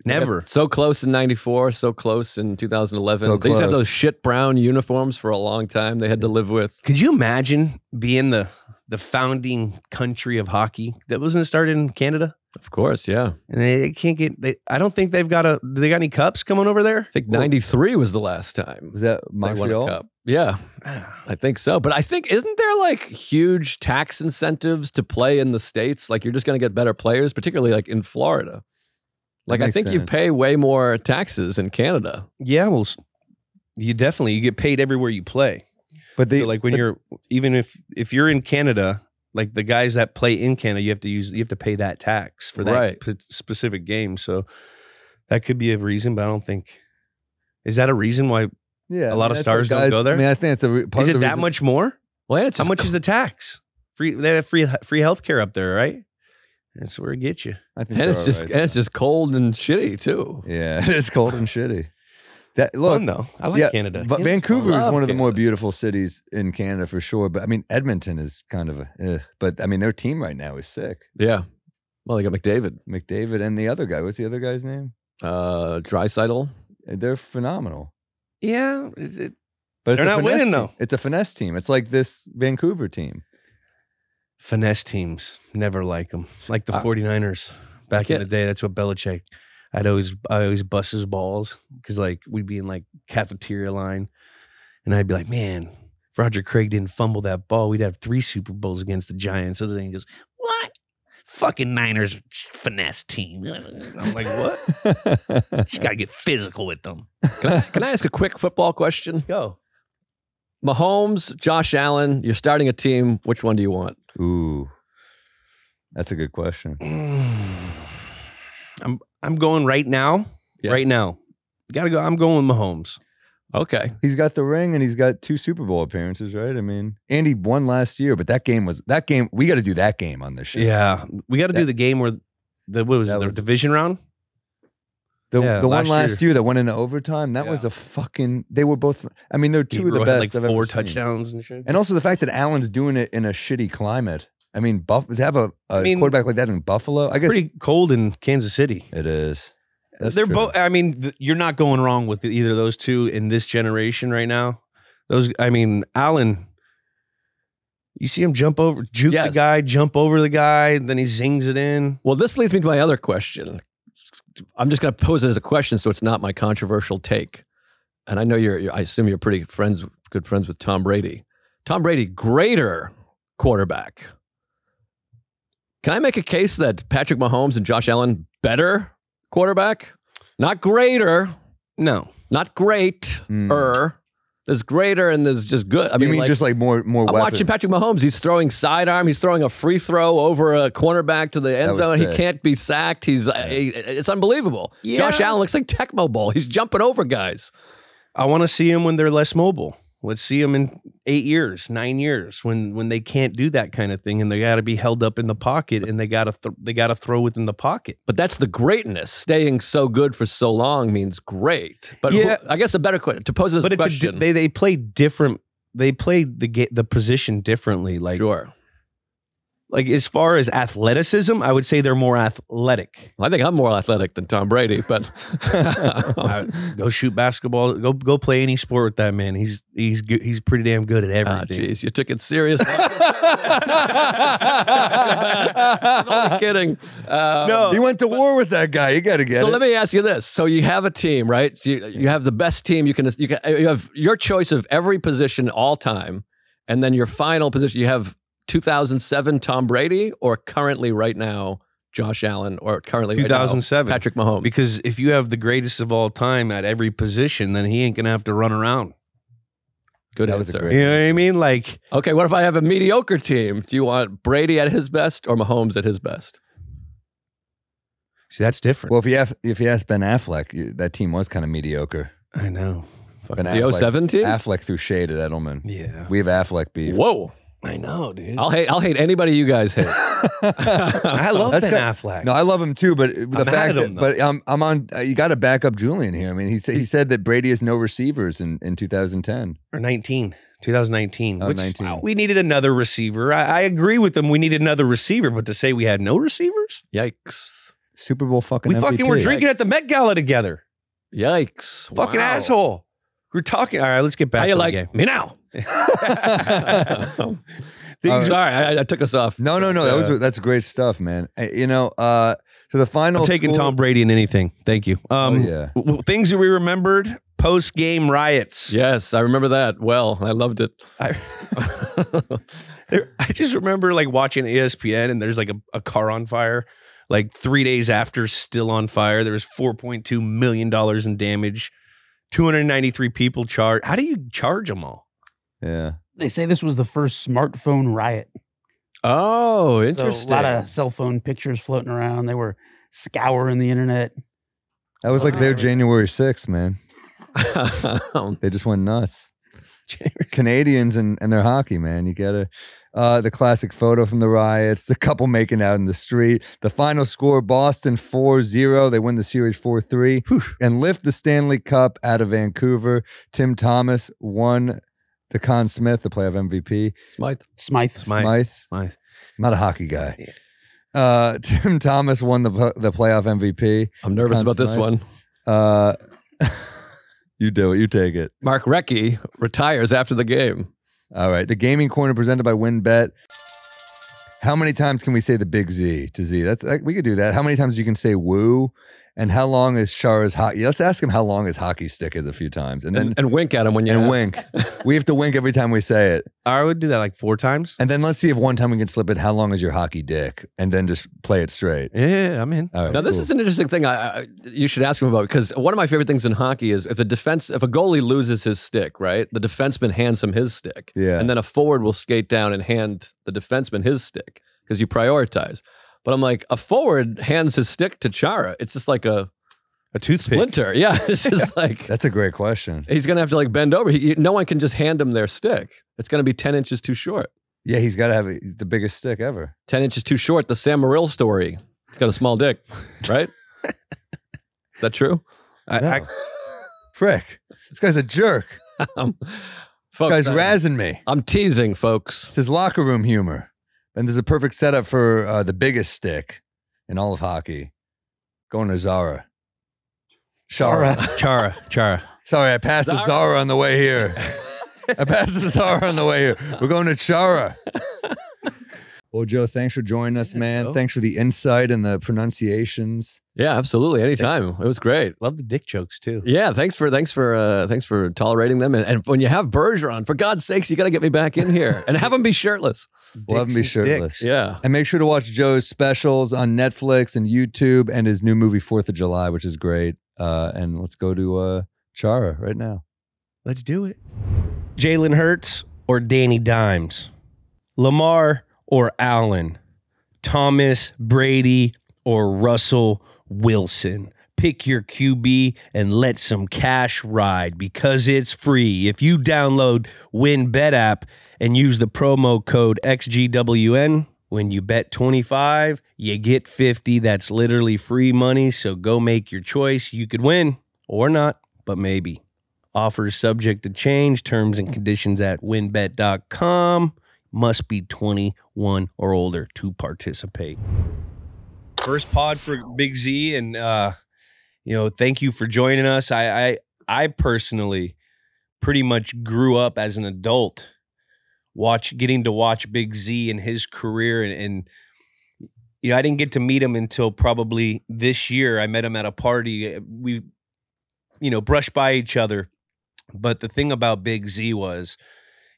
Never. So close in 94, so close in 2011. So They used to have close. those shit brown uniforms for a long time they had to live with. Could you imagine being the founding country of hockey? That wasn't started in Canada? Of course, yeah. And they can't get I don't think they've got do they got any cups coming over there? I think 93 was the last time Was that they won a Montreal? cup. Yeah, I think so. But I think, isn't there like huge tax incentives to play in the States? Like you're just going to get better players, particularly like in Florida. Like I makes think you sense. pay way more taxes in Canada. Yeah, well, you get paid everywhere you play. But they So like when you're even if you're in Canada, like the guys that play in Canada, you have to pay that tax for that Right. specific game. So that could be a reason, but I don't think is that a reason why Yeah, A lot of stars don't go there? I mean, I think it's part Is of it the that reason. much more? Well, yeah, it's How just much is the tax? They have free health care up there, right? That's where it gets you. I think and they're it's just all right, and it's just cold and shitty too. yeah, it is cold and shitty. That look, Fun though. I like yeah, Canada. but Canada's Vancouver fun. is Love one of the more Canada. beautiful cities in Canada for sure. But I mean, Edmonton is kind of but I mean, their team right now is sick. Yeah. Well, they got McDavid, McDavid and the other guy. What's the other guy's name? Draisaitl. They're phenomenal. Yeah, is it? But They're it's a not finesse winning, team. though. It's a finesse team. It's like this Vancouver team. Finesse teams never like them. Like the 49ers back in Yeah. the day. That's what Belichick. I always bust his balls because like we'd be in like cafeteria line, and I'd be like, man, if Roger Craig didn't fumble that ball, we'd have 3 Super Bowls against the Giants. So then he goes, what? Fucking Niners finesse team. I'm like, what? Just gotta get physical with them. Can I ask a quick football question? Go. Mahomes, Josh Allen, you're starting a team. Which one do you want? Ooh, that's a good question. I'm going right now. Yes. Right now. Gotta go. I'm going with Mahomes. Okay. He's got the ring and he's got 2 Super Bowl appearances, right? I mean, Andy won last year, but that game. We got to do that game on this show. Yeah. We gotta do the game where what was that it, the was- division round? The Yeah, one last last year that went into overtime, that was a fucking. They were both. I mean, they're 2 of the Gabriel best. had like I've 4 ever seen. touchdowns and shit. And also the fact that Allen's doing it in a shitty climate. I mean, to have a quarterback like that in Buffalo, I guess pretty cold in Kansas City. it is. That's They're true. both. I mean, you're not going wrong with either of those two in this generation right now. I mean, Allen. You see him juke the Yes. guy, jump over the guy, then he zings it in. Well, this leads me to my other question. I'm just going to pose it as a question, so it's not my controversial take. And I know I assume you're good friends with Tom Brady. Tom Brady, greater quarterback. Can I make a case that Patrick Mahomes and Josh Allen, better quarterback? Not greater, No, not great. There's greater and there's just good. I You mean just like more I'm weapons? watching Patrick Mahomes. He's throwing sidearm. He's throwing a free throw over a cornerback to the end That was zone. He sick. can't be sacked. It's unbelievable. Yeah. Josh Allen looks like Tecmo Bowl. He's jumping over guys. I want to see him when they're less mobile. Let's see them in 8 years, 9 years, when they can't do that kind of thing, and they got to be held up in the pocket, and they got to throw within the pocket. But that's the greatness. Staying so good for so long means great. But Yeah. I guess a better question to pose this But question. they play different. They play the position differently. Like Sure. Like as far as athleticism, I would say they're more athletic. I think I'm more athletic than Tom Brady, but Go shoot basketball. Go play any sport with that man. He's good. He's pretty damn good at everything. Jeez, you took it serious. I'm only kidding. No. He went to war with that guy. You got to get So it. let me ask you this: so you have a team, right? So you have the best team. You have your choice of every position all time, and then your final position. You have 2007 Tom Brady, or currently right now Josh Allen, or currently right now, 2007 Patrick Mahomes. Because if you have the greatest of all time at every position, then he ain't gonna have to run around. Good That was a answer. great- You know what I mean? Like, Okay, what if I have a mediocre team? Do you want Brady at his best or Mahomes at his best? see, that's different. Well, if you ask Ben Affleck, that team was kind of mediocre. I know. Ben The 07 team? Affleck threw shade at Edelman. Yeah, We have Affleck beef. Whoa! I know, dude. I'll hate anybody you guys hate. I love That's Ben kind- Affleck. No, I love him too, but the mad fact at him, that, but I'm on. You got to back up Julian here. I mean, he said that Brady has no receivers in 2010. Or 2019. Oh, which 19. We needed another receiver. I agree with them. We needed another receiver, but to say we had no receivers, Yikes! Super Bowl fucking. we fucking MVP. were drinking at the Met Gala together. Yikes! Fucking Wow. asshole. We're talking. All right, let's get back How to you the like game. me now? Things- Sorry, I took us off. No. That's great stuff, man. So the final. I'm taking score- Tom Brady in anything. Thank you. yeah. Things that we remembered: post-game riots. Yes, I remember that well. I loved it. I just remember like watching ESPN, and there's like a car on fire. Like 3 days after, still on fire. There was $4.2 million in damage. 293 people charged. How do you charge them all? Yeah. They say this was the first smartphone riot. Oh, So interesting. a lot of cell phone pictures floating around. They were scouring the internet. That was like their January 6th, man. They just went nuts. Canadians and their hockey, man. You gotta the classic photo from the riots, the couple making out in the street. The final score, Boston 4-0. They win the series 4-3 and lift the Stanley Cup out of Vancouver. Tim Thomas won the Conn Smythe, the playoff MVP. Smythe. I'm not a hockey guy. Tim Thomas won the playoff MVP. I'm nervous about this one. You do it. You take it. Mark Recchi retires after the game. All right. The Gaming Corner presented by WynnBET. How many times can we say the big Z to Z? We could do that. How many times you can say woo? And how long is Chara's hockey? Let's ask him how long his hockey stick is a few times. And then wink at him when you wink. We have to wink every time we say it. I would do that like 4 times. And then let's see if one time we can slip it. How long is your hockey dick? And then just play it straight. Yeah, I'm in. All right, now this is an interesting thing. You should ask him about, because one of my favorite things in hockey is if a goalie loses his stick, right? The defenseman hands him his stick. Yeah. And then a forward will skate down and hand the defenseman his stick because you prioritize. But I'm like, a forward hands his stick to Chara. It's just like a toothpick. Splinter. Yeah. It's just like, that's a great question. He's going to have to like bend over. No one can just hand him their stick. It's going to be 10 inches too short. Yeah, he's got to have the biggest stick ever. 10 inches too short. The Sam Morril story. He's got a small dick, right? Is that true? Frick. This guy's a jerk. Folks, this guy's razzing me. I'm teasing, folks. It's his locker room humor. And there's a perfect setup for the biggest stick in all of hockey. Going to Zara. Chara. Sorry, I passed the Zara on the way here. We're going to Chara. Well, Joe, thanks for joining us, man. Thanks for the insight and the pronunciations. Yeah, absolutely. Anytime. It was great. Love the dick jokes too. Yeah, thanks for tolerating them. And when you have Bergeron, for God's sakes, you got to get me back in here and have him be shirtless. We'll have him be shirtless. Yeah. And make sure to watch Joe's specials on Netflix and YouTube and his new movie 4th of July, which is great. And let's go to Chara right now. Let's do it. Jalen Hurts or Danny Dimes? Lamar or Allen? Thomas, Brady, or Russell Wilson? Pick your QB and let some cash ride because it's free. If you download WynnBET app and use the promo code XGWN, when you bet 25, you get 50. That's literally free money, so go make your choice. You could win or not, but maybe. Offers subject to change. Terms and conditions at wynnbet.com. Must be 21 or older to participate. First pod for Big Z, and thank you for joining us. I personally pretty much grew up as an adult getting to watch Big Z and his career, and I didn't get to meet him until probably this year. I met him at a party. We brushed by each other, but the thing about Big Z was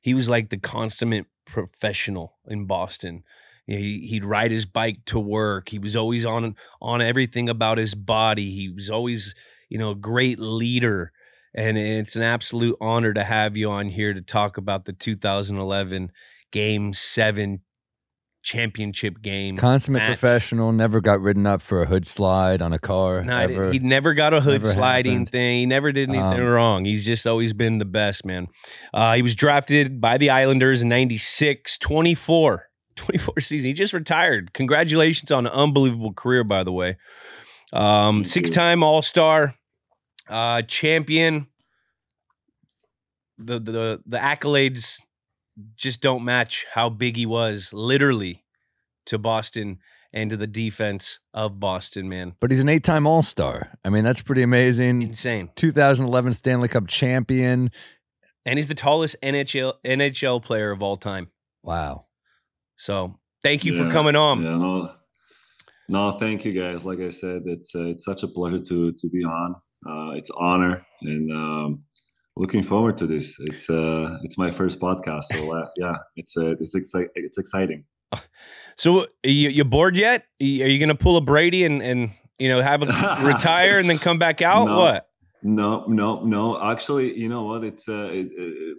he was like the consummate professional in Boston. He'd ride his bike to work. He was always on everything about his body. He was always, a great leader. And it's an absolute honor to have you on here to talk about the 2011 Game 7 championship game. Consummate professional, never got ridden up for a hood slide on a car. No, he never got a hood sliding thing. He never did anything wrong. He's just always been the best, man. He was drafted by the Islanders in 96, 24 season. He just retired. Congratulations on an unbelievable career, by the way. 6-time All-Star, champion. The accolades just don't match how big he was, literally, to Boston and to the defense of Boston, man. But he's an 8-time All-Star. I mean, that's pretty amazing. Insane. 2011 Stanley Cup champion. And he's the tallest NHL player of all time. Wow. So thank you for coming on. Yeah, no, thank you guys. Like I said, it's such a pleasure to be on. It's an honor, and looking forward to this. It's my first podcast, so it's exciting. So you bored yet? Are you gonna pull a Brady and have a retire and then come back out? No, what? No. Actually, you know what? It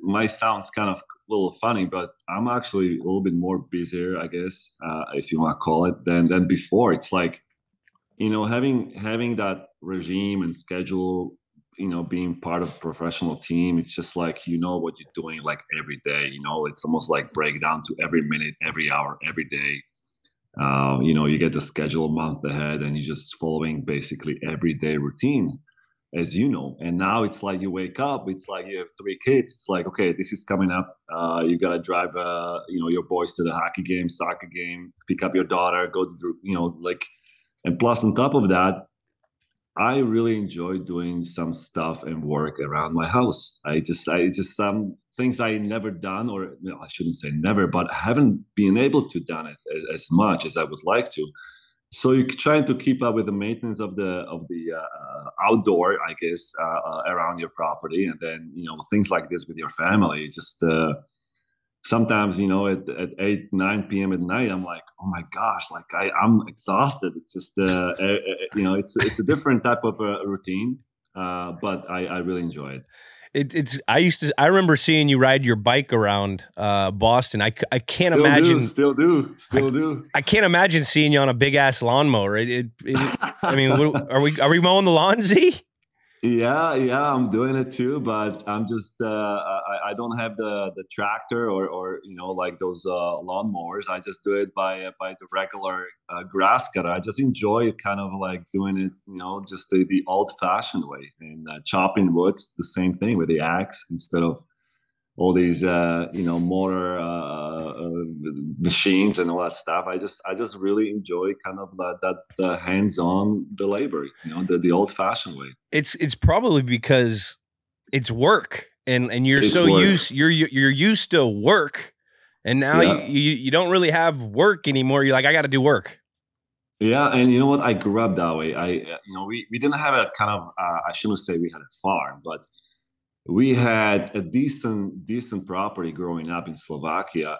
might sounds kind of a little funny, but I'm actually a little bit more busier, I guess, if you want to call it, than before. It's like, having that regime and schedule being part of a professional team, it's just like, what you're doing like every day, it's almost like break down to every minute, every hour, every day. You get the schedule a month ahead and you're just following basically everyday routine, as you know. And now it's like you wake up, it's like you have 3 kids. It's like, okay, this is coming up. You got to drive, your boys to the hockey game, soccer game, pick up your daughter, go to, and plus on top of that, I really enjoy doing some stuff and work around my house. I just some things I never done, or I shouldn't say never, but haven't been able to done it as much as I would like to. So you're trying to keep up with the maintenance of the outdoor, I guess, around your property, and then things like this with your family. Just sometimes at 8-9 p.m. at night, I'm like, oh my gosh, like I'm exhausted. It's just it's a different type of routine, but I really enjoy it. I remember seeing you ride your bike around Boston. I can't imagine. Still do. I can't imagine seeing you on a big ass lawnmower. I mean, are we mowing the lawn, Z? Yeah, I'm doing it too, but I'm just I don't have the tractor or like those lawnmowers. I just do it by the regular grass cutter. I just enjoy kind of like doing it, just the old fashioned way, and chopping wood's the same thing with the axe instead of all these motor machines and all that stuff. I just really enjoy kind of that hands-on the labor, the old-fashioned way. It's probably because it's work and you're you're used to work, and now you don't really have work anymore. You're like, I got to do work. Yeah, and you know what? I grew up that way. We didn't have a kind of I shouldn't say we had a farm, but we had a decent property growing up in Slovakia,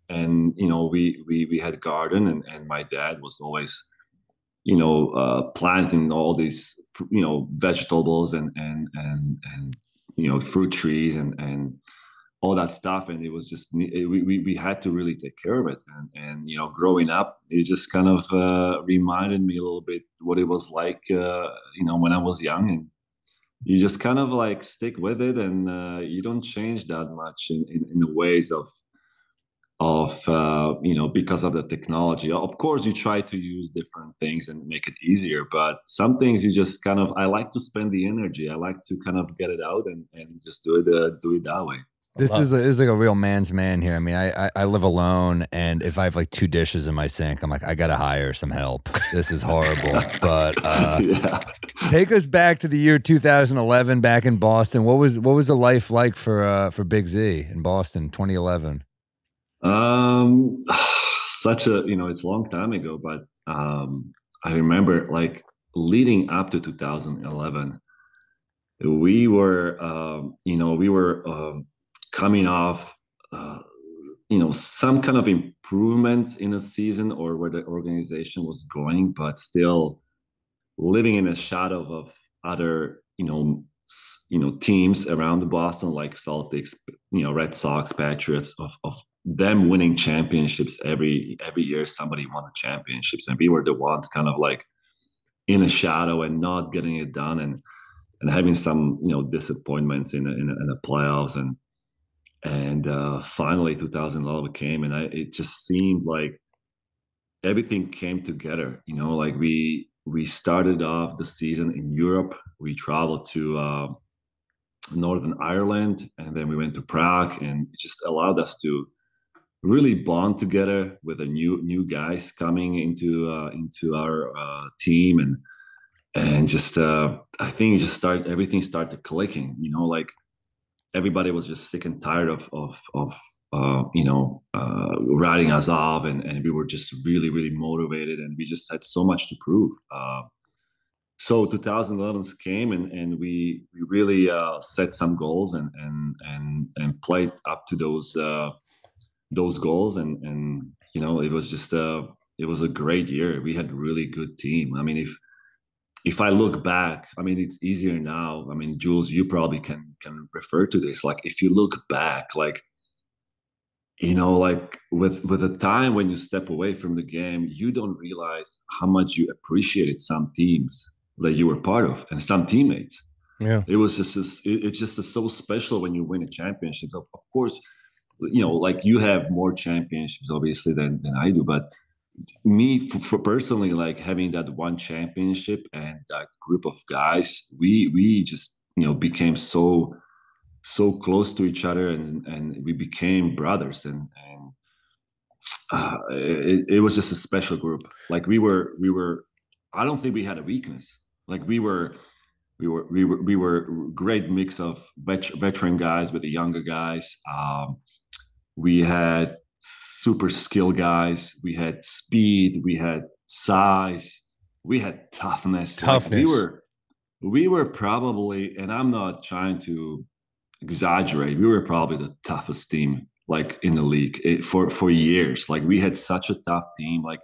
and we had a garden, and my dad was always planting all these vegetables and fruit trees and all that stuff, and it was just we had to really take care of it, and growing up, it just kind of reminded me a little bit what it was like when I was young, and you just kind of like stick with it, and you don't change that much in the ways of because of the technology. Of course, you try to use different things and make it easier, but some things you just kind of, I like to spend the energy. I like to kind of get it out and just do it that way. This is like a real man's man here. I mean, I live alone, and if I have like 2 dishes in my sink, I'm like, I gotta hire some help. This is horrible. But take us back to the year 2011, back in Boston. What was the life like for Big Z in Boston, 2011? Such a it's a long time ago, but I remember like leading up to 2011, we were coming off, some kind of improvements in a season or where the organization was going, but still living in a shadow of other, teams around the Boston, like Celtics, Red Sox, Patriots, of them winning championships every year. Somebody won the championships, and we were the ones kind of like in a shadow and not getting it done, and having some, disappointments in the playoffs, and finally 2011 came, and it just seemed like everything came together. Like we started off the season in Europe. We traveled to Northern Ireland, and then we went to Prague, and it just allowed us to really bond together with the new guys coming into our team, and just I think everything started clicking. Like everybody was just sick and tired of writing us off, and we were just really, really motivated, and we just had so much to prove. So 2011 came, and we really set some goals and played up to those goals, and it was just it was a great year. We had a really good team. I mean, if I look back, I mean, it's easier now. I mean, Jules, you probably can refer to this. Like, if you look back, like, like with the time when you step away from the game, you don't realize how much you appreciated some teams that you were part of and some teammates. Yeah. It was just it's just so special when you win a championship. Of course, you know, like you have more championships obviously than I do, but me for personally, like having that one championship and that group of guys, we just, you know, became so close to each other, and we became brothers, and it was just a special group. Like we were I don't think we had a weakness. Like we were great mix of veteran guys with the younger guys. We had super skilled guys. We had speed. We had size. We had toughness. Like we were probably, and I'm not trying to exaggerate, we were probably the toughest team like in the league for years. Like we had such a tough team. Like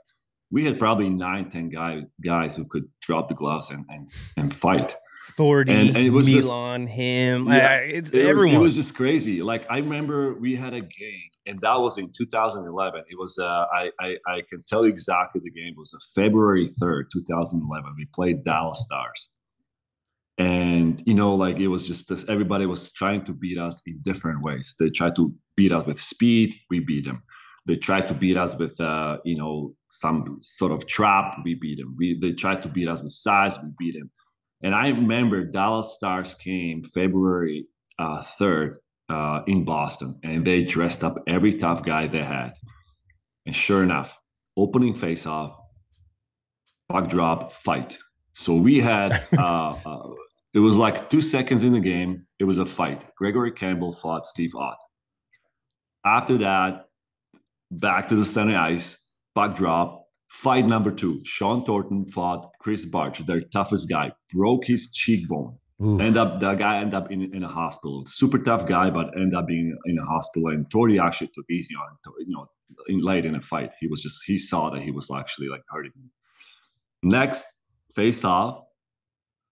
we had probably 9-10 guys who could drop the gloves and fight. Thordy, And it was Milan, him, it everyone. was just crazy. Like I remember we had a game, and that was in 2011. It was I can tell you exactly the game. It was February 3rd, 2011. We played Dallas Stars, and you know, like it was just this, everybody was trying to beat us in different ways. They tried to beat us with speed, we beat them. They tried to beat us with you know, some sort of trap, we beat them. They tried to beat us with size, we beat them. And I remember Dallas Stars came February 3rd in Boston, and they dressed up every tough guy they had. And sure enough, opening face-off, puck drop, fight. So we had, it was like 2 seconds in the game, it was a fight. Gregory Campbell fought Steve Ott. After that, back to the center ice, puck drop, fight number 2. Sean Thornton fought Chris Barch, their toughest guy, broke his cheekbone. That guy ended up in a hospital. Super tough guy, but ended up being in a hospital. And Torty actually took easy on him, you know, late in the fight. He saw that he was actually like hurting him. Next, face off,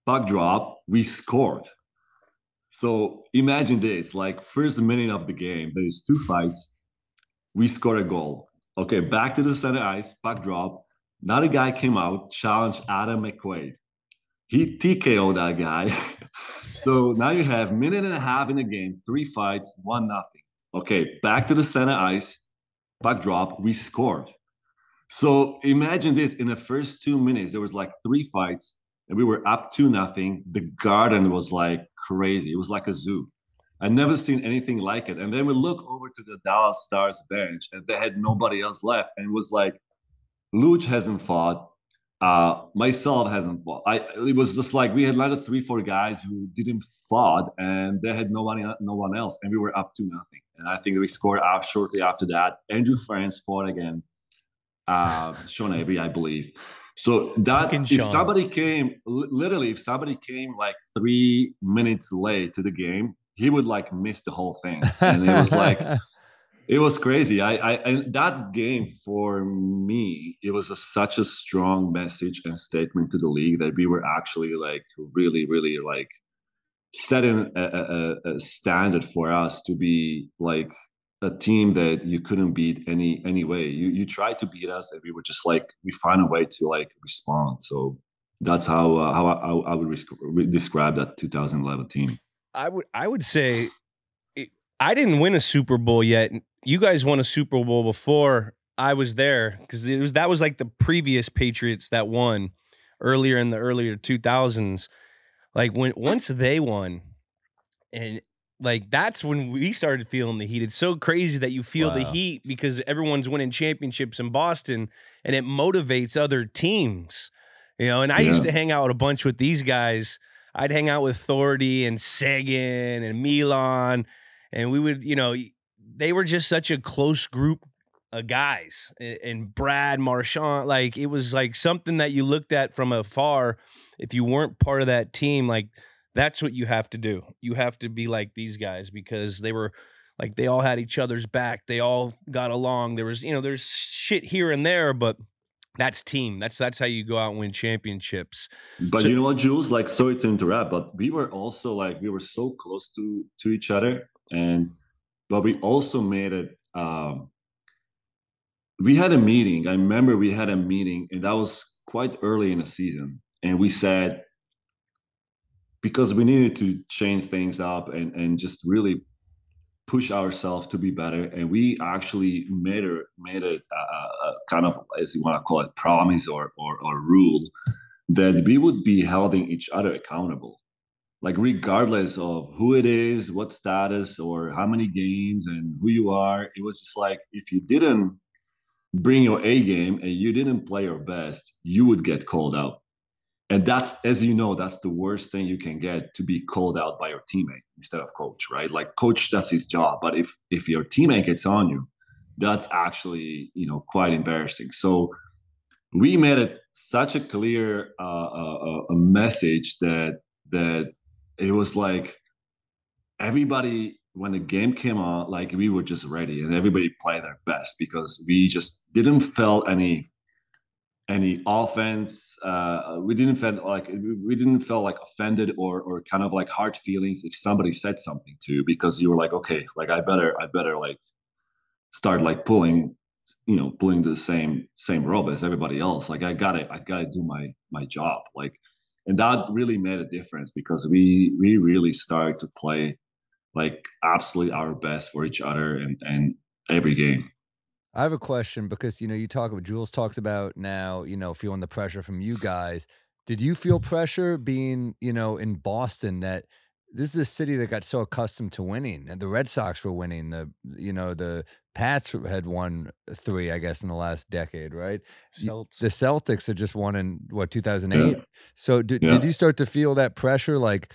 puck drop, we scored. So imagine this, like first minute of the game, there's 2 fights, we scored a goal. Okay, back to the center ice, puck drop. Another guy came out, challenged Adam McQuaid. He TKO'd that guy. So now you have 1.5 minutes in the game, 3 fights, 1-0. Okay, back to the center ice, puck drop, we scored. So imagine this, in the first 2 minutes, there was like 3 fights, and we were up 2-0. The garden was like crazy. It was like a zoo. I'd never seen anything like it. And then we look over to the Dallas Stars bench, and they had nobody else left. And it was like, Luch hasn't fought. Myself hasn't fought. It was just like we had another 3-4 guys who didn't fought, and they had no one else. And we were up 2-0. And I think we scored out shortly after that. Andrew France fought again. Sean Avery, I believe. So that if somebody came like 3 minutes late to the game, he would like miss the whole thing. And it was like, it was crazy. And that game for me, it was such a strong message and statement to the league that we were actually like really, really like setting a standard for us to be like a team that you couldn't beat any way. You tried to beat us, and we were just like, we find a way to like respond. So that's how I would describe that 2011 team. I would say I didn't win a Super Bowl yet. You guys won a Super Bowl before I was there, because that was like the previous Patriots that won earlier in the earlier 2000s. Like once they won, and like that's when we started feeling the heat. It's so crazy that you feel the heat because everyone's winning championships in Boston, and it motivates other teams. You know, and I used to hang out with a bunch with these guys. I'd hang out with Thordy and Sagan and Milan, and we would, you know, they were just such a close group of guys. And Brad Marchand, like it was like something that you looked at from afar. If you weren't part of that team, like that's what you have to do. You have to be like these guys, because they were like, they all had each other's back. They all got along. There was, you know, there's shit here and there, but that's team. That's how you go out and win championships. But you know what, Jules? Like, sorry to interrupt, but we were also like, we were so close to each other, but we also made it. We had a meeting. I remember we had a meeting, and that was quite early in the season, and we said, because we needed to change things up and just really push ourselves to be better. And we actually made it kind of, as you want to call it, promise or rule that we would be holding each other accountable. Like regardless of who it is, what status, or how many games and who you are, it was just like if you didn't bring your A game and you didn't play your best, you would get called out. And that's, as you know, that's the worst thing you can get, to be called out by your teammate instead of coach, right? Like coach, that's his job. But if your teammate gets on you, that's actually, quite embarrassing. So we made it such a clear a message that it was like everybody, when the game came on, like we were just ready and everybody played their best, because we just didn't feel any offense. We didn't feel like offended or kind of like hard feelings if somebody said something to you, because you were like, okay, like I better like start like pulling the same rope as everybody else. Like I gotta do my job. Like, and that really made a difference, because we really started to play like absolutely our best for each other and every game. I have a question, because Jules talks about now, feeling the pressure from you guys. Did you feel pressure being, in Boston, that this is a city that got so accustomed to winning, and the Red Sox were winning, the Pats had won 3, I guess, in the last decade, right? The Celtics had just won in 2008. Yeah. So did you start to feel that pressure, like,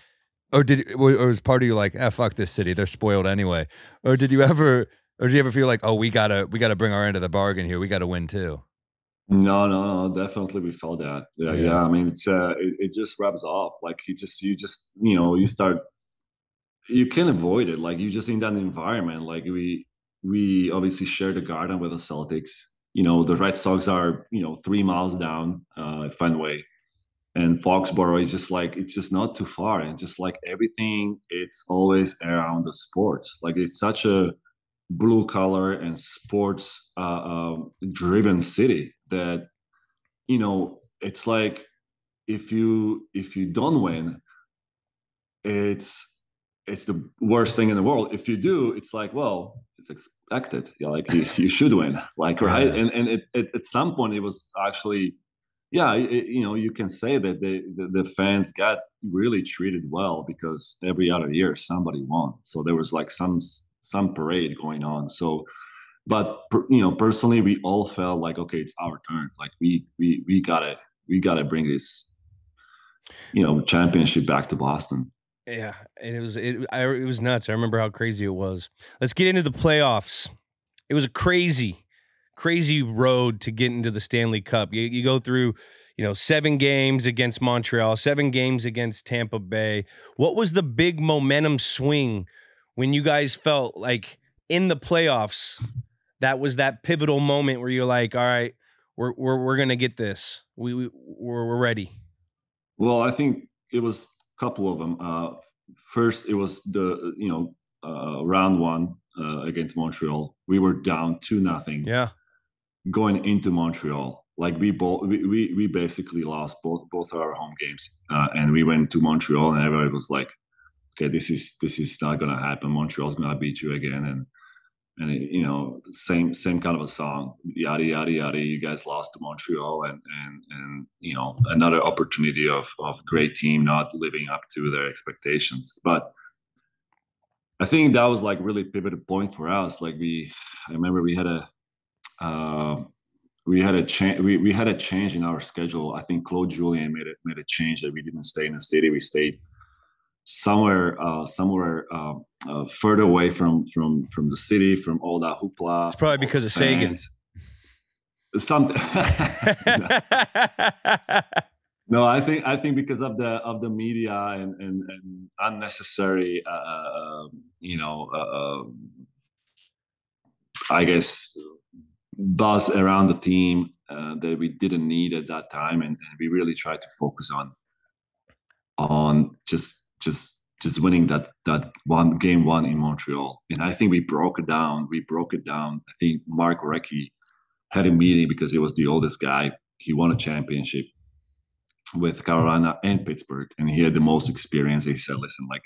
or was part of you like, fuck this city, they're spoiled anyway? Or did you ever feel like, oh, we gotta bring our end of the bargain here, we gotta win too? No, definitely we felt that. Yeah. I mean, it's it just rubs off. Like you can't avoid it. Like you just in that environment. Like we obviously share the garden with the Celtics. The Red Sox are 3 miles down Fenway, and Foxborough is just like, it's just not too far, and just like everything, it's always around the sports. Like it's such a blue collar and sports driven city that it's like if you don't win, it's the worst thing in the world. If you do, it's like, well, it's expected. Like you should win, like, right? And at some point it was actually, you can say that the fans got really treated well, because every other year somebody won, so there was like some parade going on. So, but personally, we all felt like, okay, it's our turn. Like we gotta bring this championship back to Boston. Yeah, and it was nuts. I remember how crazy it was. Let's get into the playoffs. It was a crazy road to get into the Stanley Cup. You go through 7 games against Montreal, 7 games against Tampa Bay. What was the big momentum swing when you guys felt like in the playoffs, that was that pivotal moment where you're like, all right, we're gonna get this. We're ready? Well, I think it was a couple of them. First, it was the round 1 against Montreal. We were down 2-0. Yeah. Going into Montreal, like we basically lost both our home games, and we went to Montreal, and everybody was like, okay, this is not gonna happen. Montreal's gonna beat you again, and same kind of a song, yada yada yada. You guys lost to Montreal, and another opportunity of great team not living up to their expectations. But I think that was like really pivotal point for us. Like I remember we had a change in our schedule. I think Claude Julien made a change that we didn't stay in the city. We stayed somewhere further away from the city, from all that hoopla. It's probably because of Sagan. Something. No, I think because of the media and unnecessary, I guess, buzz around the team that we didn't need at that time, and we really tried to focus on just winning that game 1 in Montreal. And I think we broke it down. I think Mark Recchi had a meeting because he was the oldest guy. He won a championship. with Carolina and Pittsburgh, and he had the most experience. He said, listen, like,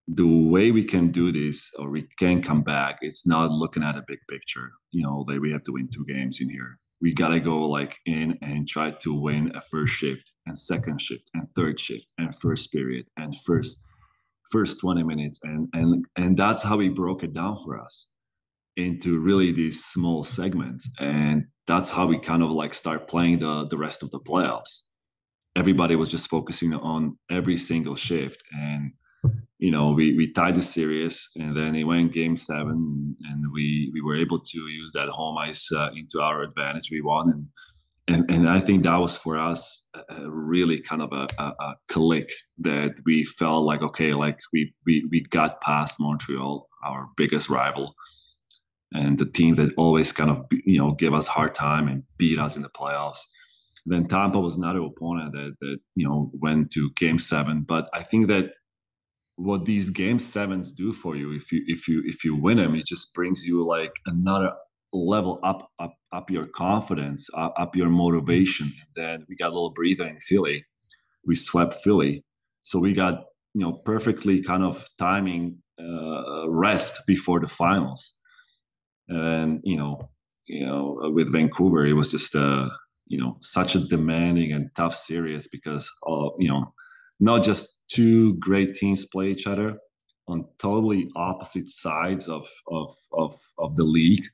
the way we can do this or we can come back, it's not looking at a big picture. Like we have to win 2 games in here. We got to go like in and try to win a first shift and second shift and third shift and first period and first 20 minutes. And that's how he broke it down for us into really these small segments. And that's how we kind of like start playing the rest of the playoffs. Everybody was just focusing on every single shift. And we tied the series, and then it went game 7, and we were able to use that home ice into our advantage. We won, and I think that was for us a really kind of a click that we felt like, okay, like we got past Montreal, our biggest rival, and the team that always kind of give us hard time and beat us in the playoffs. Then Tampa was another opponent that went to game 7, but I think that what these game 7s do for you, if you win them, it just brings you like another level up your confidence, up your motivation. And then we got a little breather in Philly. We swept Philly, so we got perfectly kind of timing rest before the finals. And with Vancouver, it was just such a demanding and tough series because not just 2 great teams play each other on totally opposite sides of the league.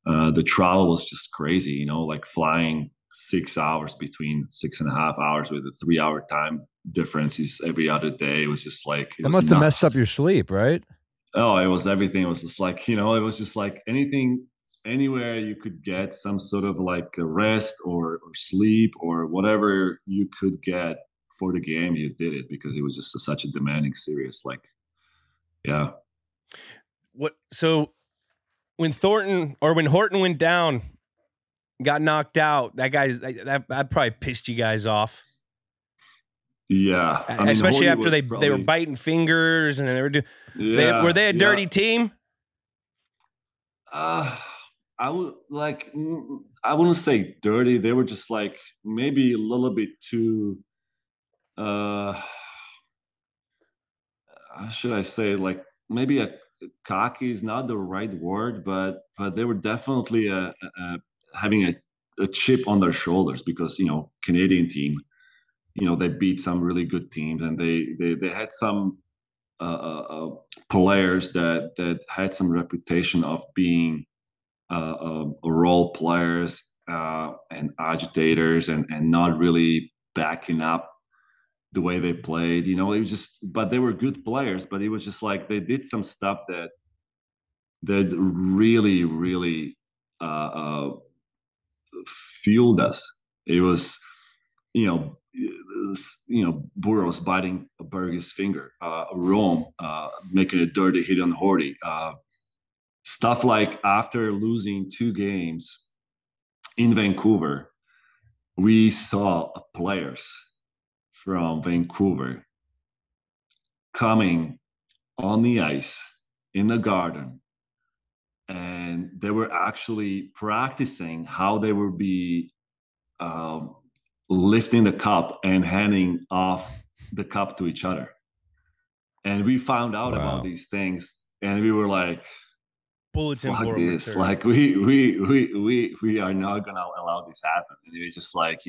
The travel was just crazy, like flying 6 hours between 6.5 hours with a 3-hour time differences every other day. It was just like, that must have messed up your sleep, right? Oh, it was everything. It was just like, it was just like anywhere you could get some sort of like a rest or sleep or whatever you could get for the game, you did it, because it was just such a demanding series. Like, yeah. So when Horton went down, got knocked out, that probably pissed you guys off. Yeah, especially after they were biting fingers and they were were they a dirty team? I wouldn't say dirty. They were just like maybe a little bit too. How should I say? Like maybe cocky is not the right word, but they were definitely having a chip on their shoulders because Canadian team, they beat some really good teams, and they had some players that had some reputation of being role players and agitators and not really backing up the way they played. It was just, but they were good players, but it was just like they did some stuff that really, really fueled us. It was, Burrows biting Berge's finger, Rome making a dirty hit on Horty. Stuff like after losing 2 games in Vancouver, we saw players from Vancouver coming on the ice in the garden, and they were actually practicing how they would be lifting the cup and handing off the cup to each other. And we found out about these things, and we were like, bulletin fuck board this. material. Like we are not gonna allow this happen. And it was just like,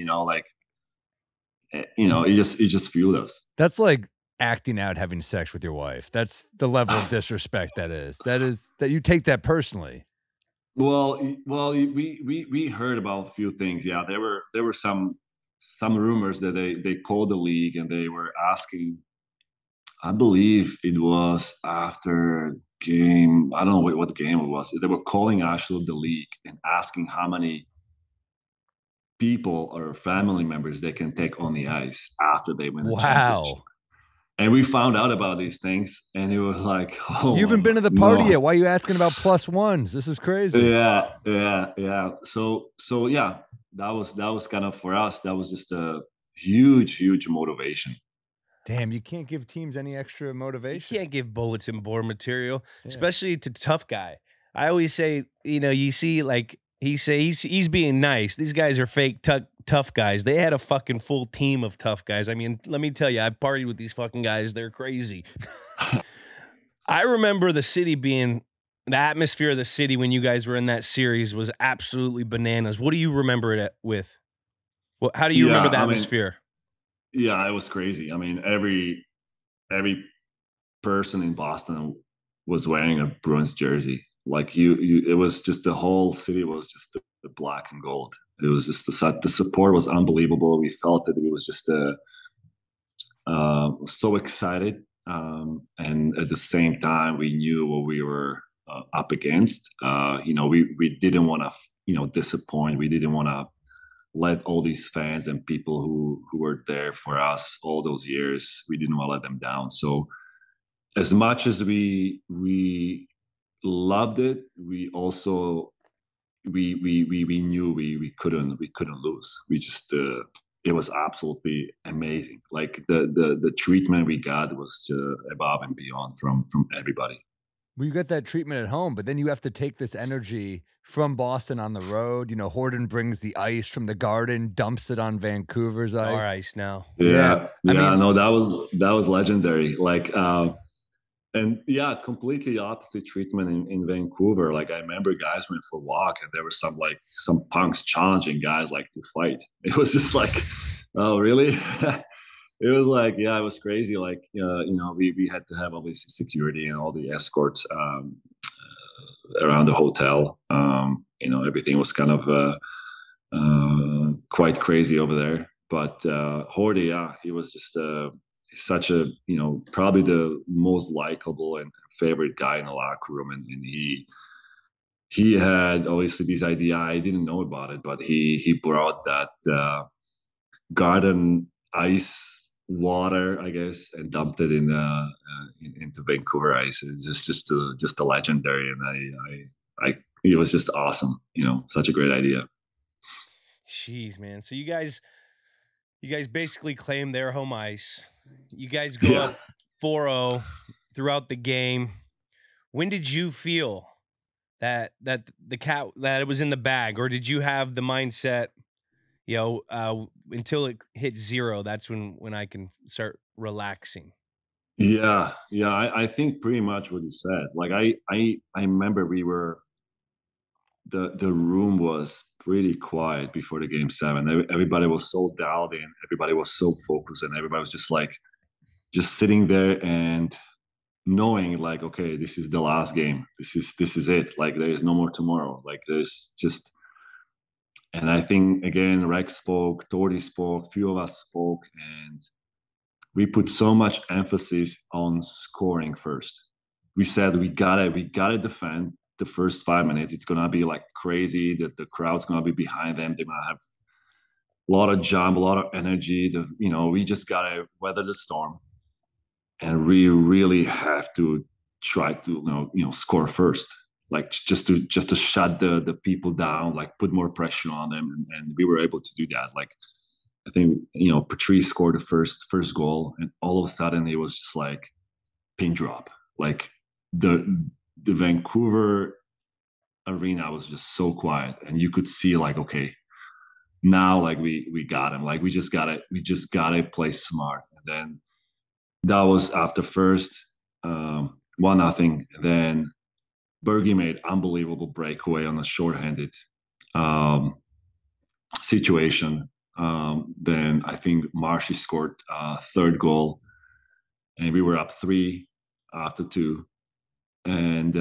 it just fueled us. That's like acting out having sex with your wife. That's the level of disrespect that is that you take that personally. Well, we heard about a few things. Yeah, there were some rumors that they called the league and they were asking, I believe it was after game, I don't know what game it was. They were calling actually the league and asking how many people or family members they can take on the ice after they win the championship. And we found out about these things, and it was like, oh, you haven't been to the party yet. Why are you asking about +1s? This is crazy. Yeah. So yeah, that was kind of, for us, that was just a huge motivation. Damn, you can't give teams any extra motivation. You can't give bulletin board material, especially to tough guy. I always say, you see, like he's being nice. These guys are fake tough guys. They had a fucking full team of tough guys. I mean, let me tell you, I've partied with these fucking guys. They're crazy. I remember the atmosphere of the city when you guys were in that series was absolutely bananas. What do you remember it with? Well, how do you remember the atmosphere? Yeah, it was crazy. I mean, every person in Boston was wearing a Bruins jersey. Like it was just the whole city was just the black and gold. It was just the support was unbelievable. We felt that it was just so excited, and at the same time we knew what we were up against. We didn't want to disappoint. We didn't want to let all these fans and people who were there for us all those years. We didn't want to let them down. So as much as we loved it, we also we knew we couldn't lose. We just it was absolutely amazing. Like the treatment we got was above and beyond from everybody. Well, you got that treatment at home, but then you have to take this energy from Boston on the road. Horton brings the ice from the Garden, dumps it on Vancouver's ice. Our ice now. Yeah. No, that was legendary. Like, and yeah, completely opposite treatment in Vancouver. Like, I remember guys went for a walk and there were some punks challenging guys like to fight. It was just like, oh, really? It was like, yeah, it was crazy. Like, we had to have obviously security and all the escorts around the hotel. Everything was kind of quite crazy over there. But Horty, yeah, he was just such a, probably the most likable and favorite guy in the locker room. And he had obviously this idea. I didn't know about it, but he brought that garden ice water, I guess, and dumped it into Vancouver ice. It's just a legendary, and it was just awesome. Such a great idea. Jeez, man. So you guys basically claim their home ice. You guys go up 4-0 throughout the game. When did you feel that it was in the bag, or did you have the mindset, until it hits 0, that's when I can start relaxing? Yeah. I think pretty much what you said. Like I remember the room was pretty quiet before the game 7. Everybody was so dialed in. Everybody was so focused, and everybody was just sitting there and knowing like, okay, this is the last game. This is it. Like, there is no more tomorrow. Like, there's just. And I think, again, Rex spoke, Torty spoke, few of us spoke, and we put so much emphasis on scoring first. We said we gotta defend the first 5 minutes. It's gonna be like crazy. That the crowd's gonna be behind them. They're gonna have a lot of jump, a lot of energy. We just gotta weather the storm, and we really have to try to score first. Like just to shut the people down, like put more pressure on them, and we were able to do that. Like, I think Patrice scored the first goal, and all of a sudden it was just like pin drop. Like the Vancouver arena was just so quiet, and you could see like, okay, now like we got him. Like we just gotta play smart. And then that was after first 1-0. Then Bergie made unbelievable breakaway on a shorthanded situation. Then I think Marshy scored third goal, and we were up 3 after 2. And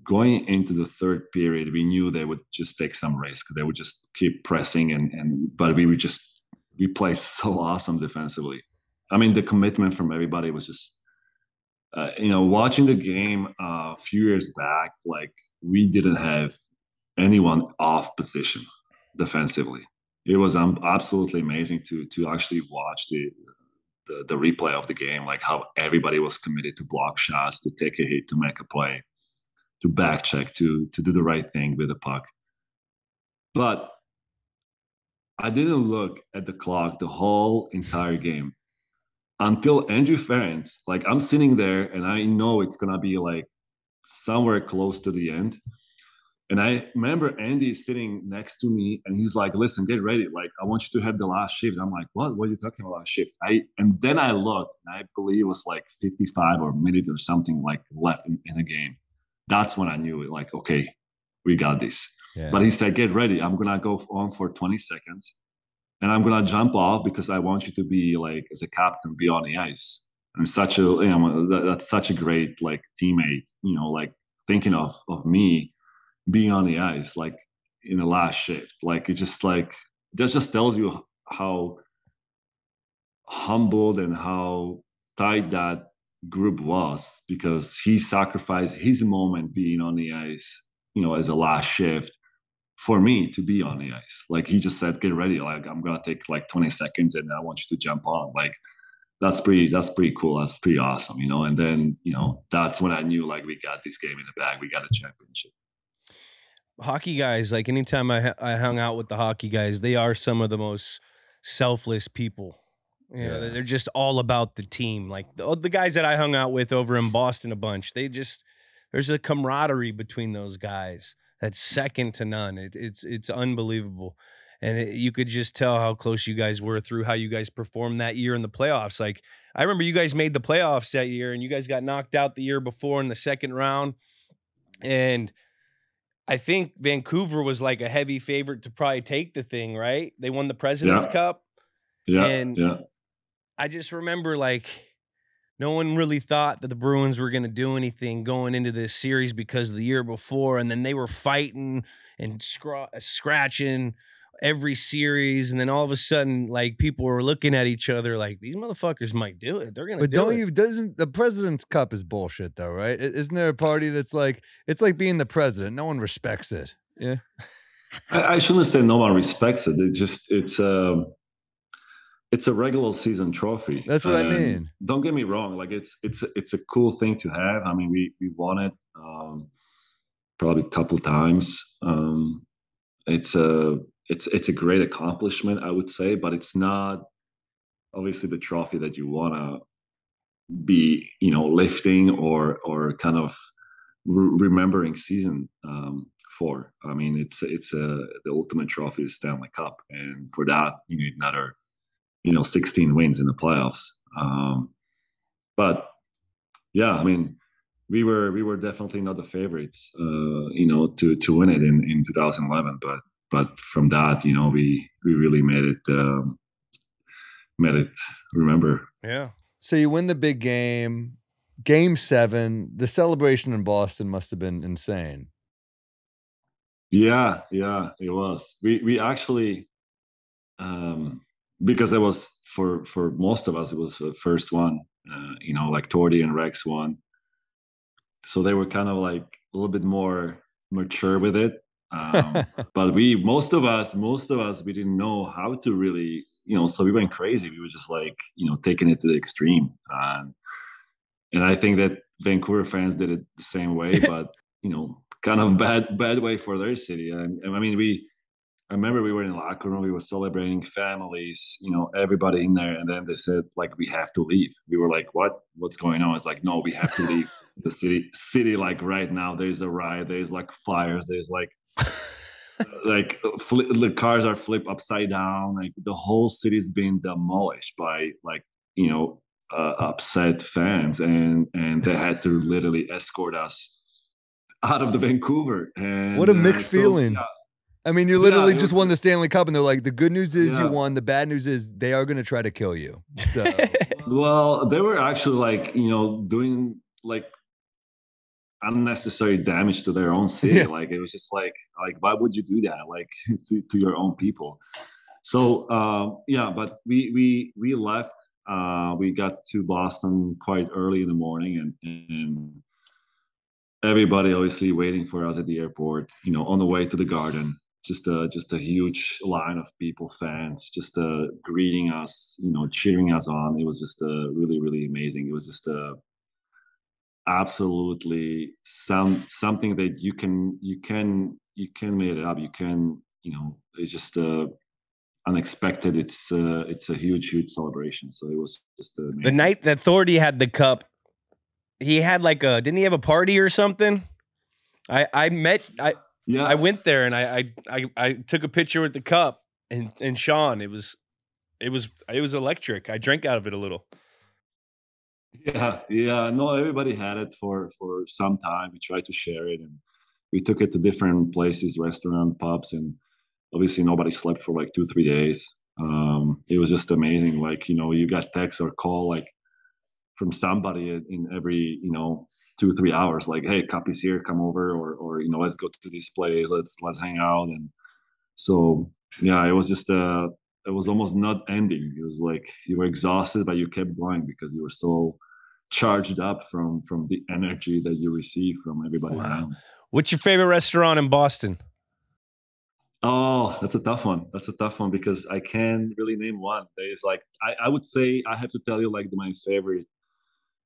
going into the third period, we knew they would just take some risk. They would just keep pressing, but we played so awesome defensively. I mean, the commitment from everybody was just. Watching the game a few years back, like, we didn't have anyone off position defensively. It was absolutely amazing to actually watch the replay of the game, like how everybody was committed to block shots, to take a hit, to make a play, to back check, to do the right thing with the puck. But I didn't look at the clock the whole entire game. Until Andrew Ferentz, like, I'm sitting there and I know it's going to be like somewhere close to the end. And I remember Andy sitting next to me, and he's like, "Listen, get ready. Like, I want you to have the last shift." I'm like, "What? What are you talking about last shift?" And then I looked, and I believe it was like 55 or a minute or something like left in the game. That's when I knew it. Like, okay, we got this. Yeah. But he said, "Get ready. I'm gonna go on for 20 seconds, and I'm gonna jump off because I want you to be like, as a captain, be on the ice." And such a, that's such a great like teammate. Like thinking of me being on the ice, like in the last shift. Like, it's just like, that just tells you how humbled and how tight that group was, because he sacrificed his moment being on the ice, as a last shift for me to be on the ice. Like, he just said, "Get ready. Like, I'm going to take like 20 seconds and I want you to jump on." Like, that's pretty cool. That's pretty awesome, And then, that's when I knew, like, we got this game in the bag. We got a championship. Hockey guys, like anytime I hung out with the hockey guys, they are some of the most selfless people. They're just all about the team. Like the guys that I hung out with over in Boston a bunch, there's a camaraderie between those guys that's second to none. It's unbelievable. And you could just tell how close you guys were through how you guys performed that year in the playoffs. Like, I remember you guys made the playoffs that year, and you guys got knocked out the year before in the second round. And I think Vancouver was like a heavy favorite to probably take the thing, right? They won the President's Cup. Yeah. I just remember, like, no one really thought that the Bruins were going to do anything going into this series because of the year before. And then they were fighting and scratching every series. And then all of a sudden, like, people were looking at each other like, these motherfuckers might do it. They're going to do it. Doesn't the President's Cup is bullshit though, right? Isn't there a party that's like, it's like being the president. No one respects it. Yeah. I shouldn't say no one respects it. It's a regular season trophy. That's what I mean. Don't get me wrong. Like, it's a cool thing to have. I mean, we won it probably a couple times. It's a great accomplishment, I would say, but it's not obviously the trophy that you want to be, lifting or kind of remembering season for. I mean, it's the ultimate trophy, the Stanley Cup, and for that you need another 16 wins in the playoffs. But yeah, I mean, we were definitely not the favorites, to win it in 2011. But from that, we really made it. Remember? Yeah. So you win the big game, Game 7. The celebration in Boston must have been insane. Yeah, it was. We actually. Because it was for most of us, it was the first one, like Tordy and Rex won. So they were kind of like a little bit more mature with it. But most of us, we didn't know how to really, so we went crazy. We were just like, taking it to the extreme. And I think that Vancouver fans did it the same way, but, kind of bad way for their city. And I mean, I remember we were in the locker room, we were celebrating, families, everybody in there. And then they said, like, we have to leave. We were like, what's going on? It's like, no, we have to leave the city. Like right now, there's a riot. There's like fires. There's like, the cars are flipped upside down. Like the whole city's being demolished by like, upset fans. And they had to literally escort us out of the Vancouver. And what a mixed feeling. Yeah. I mean, you literally just won the Stanley Cup, and they're like, the good news is you won. The bad news is they are going to try to kill you. So. Well, they were actually like, doing like unnecessary damage to their own city. Yeah. Like, it was just like, why would you do that? Like to your own people. So, but we left. We got to Boston quite early in the morning, and everybody obviously waiting for us at the airport, on the way to the Garden. Just a huge line of people, fans, just greeting us, cheering us on. It was just really, really amazing. It was just absolutely something that you can make it up. You can, it's just unexpected. It's a huge celebration. So it was just amazing. The night that Thordy had the cup, he had like didn't he have a party or something? Yeah, I went there and I took a picture with the cup and Sean. It was electric. I drank out of it a little. yeah. No, everybody had it for some time. We tried to share it, and we took it to different places, restaurant, pubs, and obviously nobody slept for like 2-3 days. It was just amazing. Like, you got text or call like from somebody in every 2-3 hours, like, hey, cup is here, come over, or let's go to this place, let's hang out. And so yeah, it was just it was almost not ending. It was like you were exhausted, but you kept going because you were so charged up from the energy that you receive from everybody around. What's your favorite restaurant in Boston? Oh, that's a tough one. That's a tough one because I can't really name one. There's like I would say I have to tell you like my favorite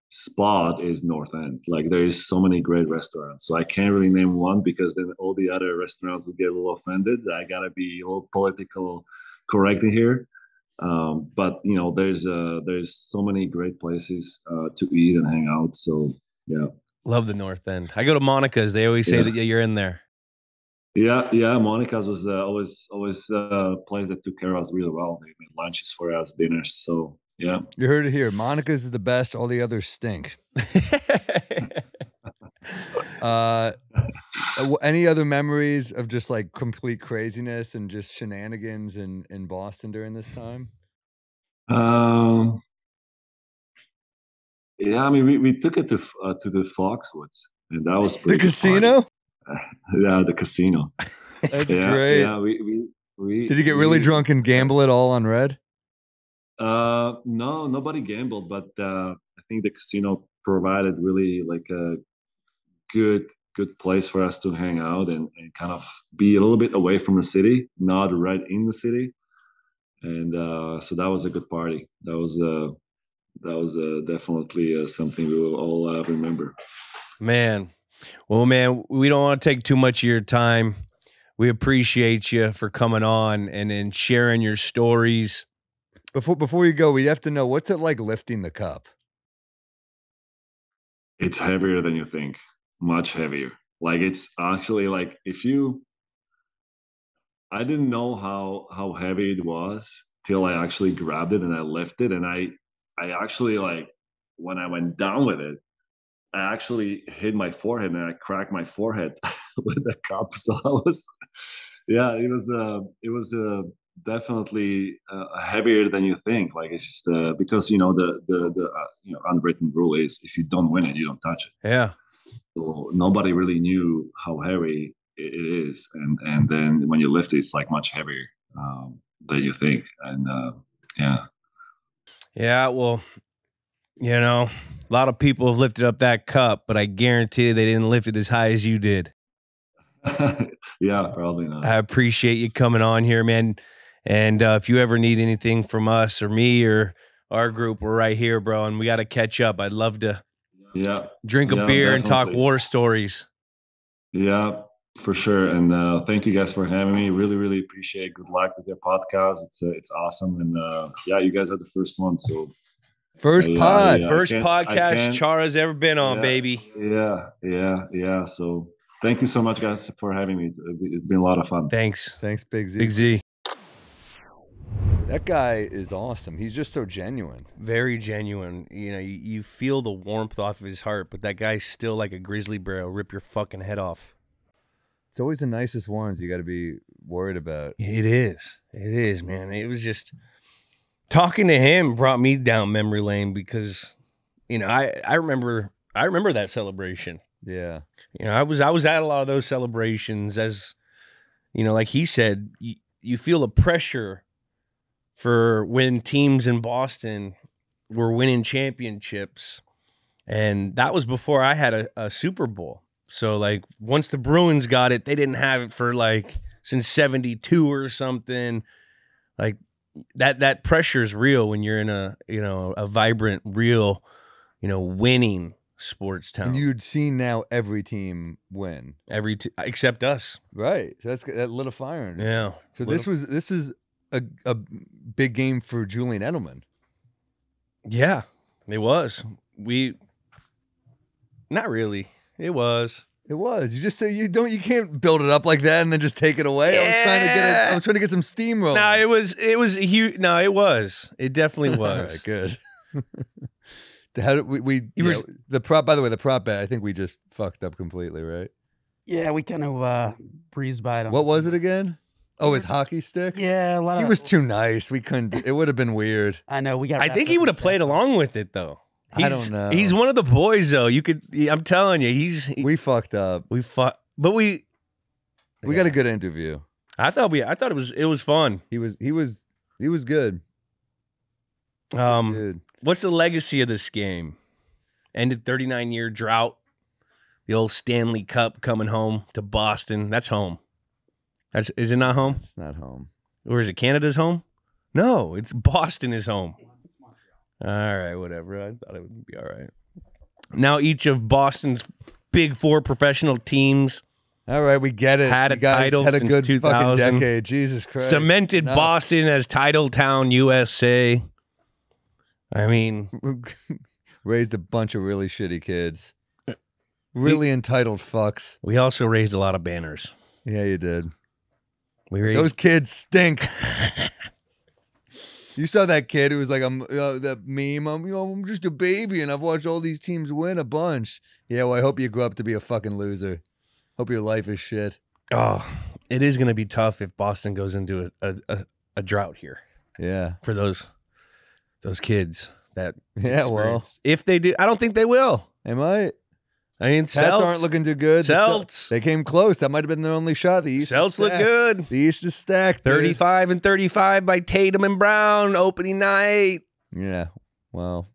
spot is North End. Like there is so many great restaurants, so I can't really name one because then all the other restaurants will get a little offended. I gotta be a little political correct in here. But there's so many great places to eat and hang out. So yeah, love the North End. I go to Monica's. They always say that you're in there. Yeah. Monica's was always a place that took care of us really well. They made lunches for us, dinners. So yeah, you heard it here. Monica's is the best. All the others stink. Any other memories of just like complete craziness and just shenanigans in Boston during this time? Yeah, I mean, we took it to the Foxwoods, and that was pretty the casino. Yeah, the casino. That's great. Yeah, we did you get really drunk and gamble it all on red? No, nobody gambled, but I think the casino provided really like a good place for us to hang out and kind of be a little bit away from the city, not right in the city. And so that was a good party. That was definitely something we will all remember. Man. Well, man, we don't want to take too much of your time. We appreciate you for coming on and sharing your stories. Before you go, we have to know, what's it like lifting the cup? It's heavier than you think. Much heavier. Like it's actually like I didn't know how heavy it was till I actually grabbed it and I lifted, and I actually, like, when I went down with it, I actually hit my forehead and I cracked my forehead with the cup. So it was definitely heavier than you think. Like it's just because the unwritten rule is if you don't win it, you don't touch it. Yeah. So nobody really knew how heavy it is, and then when you lift it, it's like much heavier than you think. And yeah. Well, a lot of people have lifted up that cup, but I guarantee they didn't lift it as high as you did. Yeah, probably not. I appreciate you coming on here, man. And if you ever need anything from us or me or our group, we're right here, bro. And we got to catch up. I'd love to drink a beer and talk war stories. Yeah, for sure. And thank you guys for having me. Really, really appreciate it. Good luck with your podcast. It's awesome. And you guys are the first one. So first podcast Chara's ever been on, baby. Yeah. So thank you so much, guys, for having me. It's been a lot of fun. Thanks, Big Z. Big Z. That guy is awesome. He's just so genuine. Very genuine. You feel the warmth off of his heart, but that guy's still like a grizzly bear. Will rip your fucking head off. It's always the nicest ones you got to be worried about. It is, man. It was just talking to him brought me down memory lane because, I remember that celebration. Yeah. I was at a lot of those celebrations as, like he said, you feel the pressure for when teams in Boston were winning championships. And that was before I had a Super Bowl. So like once the Bruins got it, they didn't have it for like since 72 or something. Like that pressure is real when you're in a vibrant, real, winning sports town. And you'd seen now every team win. Except us. Right. So that lit a fire in it. Yeah. So this is a big game for Julian Edelman. Yeah, it was. Not really. It was. It was. You just say you can't build it up like that and then just take it away. I was trying to get some steam rolling. No, it was huge. No, it was. It definitely was. All right, good. How did the prop? By the way, the prop bet. I think we just fucked up completely, right? Yeah, we kind of breezed by it. What was it again? Oh, his hockey stick. Yeah, a lot. He was too nice. We couldn't. It would have been weird. I know. I think he would have played along with it though. I don't know. He's one of the boys though. I'm telling you, we fucked up. But we got a good interview. I thought it was fun. He was good. Dude. What's the legacy of this game? Ended 39-year drought. The old Stanley Cup coming home to Boston. That's home. Is it not home? It's not home. Or is it Canada's home? No, it's Boston is home. All right, whatever. I thought it would be all right. Now each of Boston's big 4 professional teams. All right, we get it. Had a title. Had a good 2000. fucking decade. Jesus Christ. Cemented Boston as title town USA. I mean, raised a bunch of really shitty kids. Really entitled fucks. We also raised a lot of banners. Yeah, you did. Those kids stink. You saw that kid who was like, that meme, I'm just a baby and I've watched all these teams win a bunch. Yeah, well, I hope you grow up to be a fucking loser. Hope your life is shit. Oh, it is going to be tough if Boston goes into a drought here. Yeah. For those kids that well, if they do, I don't think they will. They might. I mean, Celts aren't looking too good. Celts. They came close. That might have been their only shot. The East Celts look good. The East is stacked. 35 and 35 by Tatum and Brown opening night. Yeah. Well,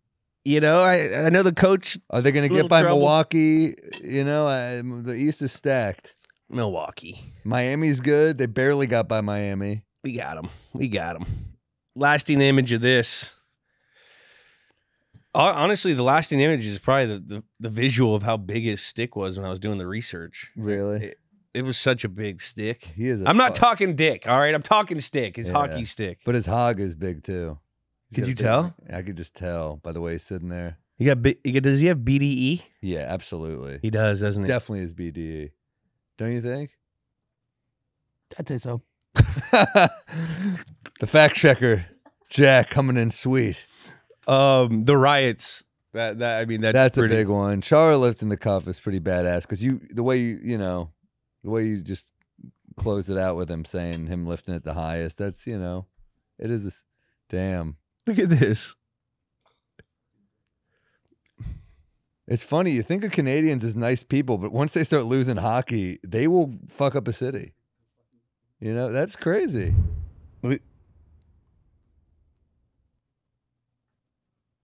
you know, I know the coach. Are they going to get by Milwaukee? You know, the East is stacked. Milwaukee. Miami's good. They barely got by Miami. We got them. Lasting image of this. Honestly, the lasting image is probably the visual of how big his stick was when I was doing the research. Really? It was such a big stick. He is. I'm not talking dick, all right? I'm talking stick, his hockey stick. But his hog is big too. Could you tell? I could just tell by the way he's sitting there. Does he have BDE? Yeah, absolutely. He does, doesn't he? Definitely is BDE. Don't you think? I'd say so. The fact checker, Jack, coming in sweet. The riots. That's a big one. Chara lifting the cuff is pretty badass because the way you just close it out with him saying him lifting it the highest. That's it is this. Damn. Look at this. It's funny. You think of Canadians as nice people, but once they start losing hockey, they will fuck up a city. That's crazy.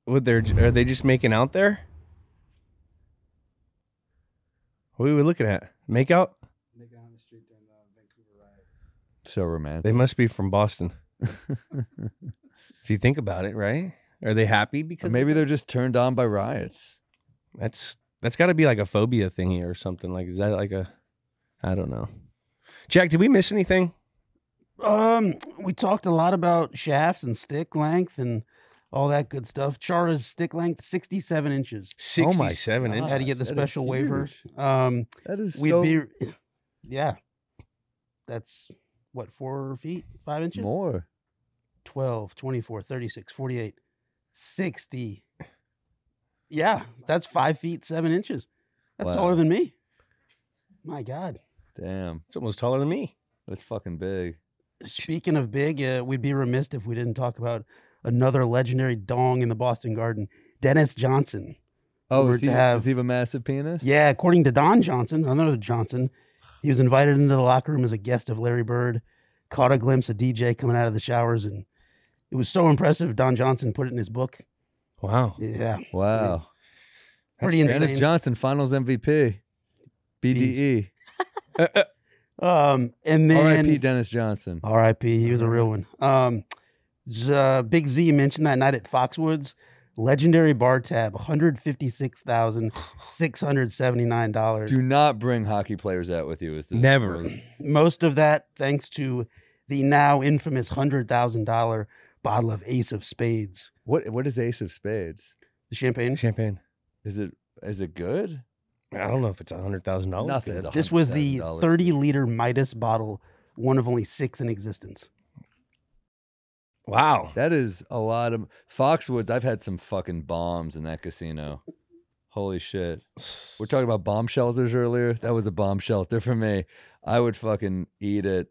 Are they just making out there? What are we looking at? Make out? Making out on the street during the Vancouver riot. So romantic. They must be from Boston. If you think about it, right? Are they happy because? Or maybe they're just turned on by riots. That's got to be like a phobia thingy or something. Like, is that like I don't know. Jack, did we miss anything? We talked a lot about shafts and stick length and all that good stuff. Chara's stick length, 67 inches. 67 inches. Had to get the special waiver. That is yeah. That's what, 4 feet, 5 inches? More. 12, 24, 36, 48, 60. Yeah, that's 5 feet, 7 inches. That's taller than me. My God. Damn. It's almost taller than me. That's fucking big. Speaking of big, we'd be remiss if we didn't talk about another legendary dong in the Boston Garden, Dennis Johnson. Oh, does he have a massive penis? Yeah, according to Don Johnson, another Johnson, he was invited into the locker room as a guest of Larry Bird, caught a glimpse of DJ coming out of the showers, and it was so impressive. Don Johnson put it in his book. Wow. Yeah. Wow. Pretty insane. Dennis Johnson, Finals MVP. BDE. And then R.I.P. Dennis Johnson. R.I.P. He was a real one. Big Z mentioned that night at Foxwoods. Legendary bar tab, $156,679. Do not bring hockey players out with you. Never. Most of that thanks to the now infamous $100,000 bottle of Ace of Spades. What is Ace of Spades? The champagne. Champagne. Is it good? I don't know if it's $100,000. Nothing's This was the $100,000. 30-liter Midas bottle, one of only 6 in existence. Wow. That is a lot of Foxwoods. I've had some fucking bombs in that casino. Holy shit. We're talking about bomb shelters earlier. That was a bomb shelter for me. I would fucking eat it.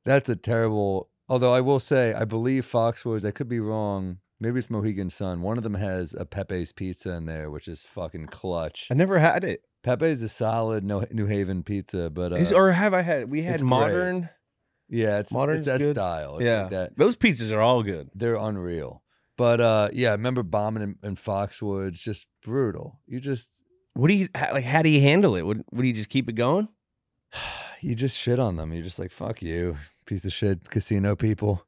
That's a terrible. Although I will say, I believe Foxwoods, I could be wrong. Maybe it's Mohegan Sun. One of them has a Pepe's pizza in there, which is fucking clutch. I never had it. Pepe's a solid New Haven pizza, but Or have I had? We had it's modern. yeah, it's Modern's that good. style. It's Yeah, like that. those pizzas are all good. They're unreal. But yeah, I remember bombing in Foxwoods, just brutal. You just What do you like? How do you handle it? Would you just keep it going? you just shit on them. You're just like, fuck you, piece of shit casino people.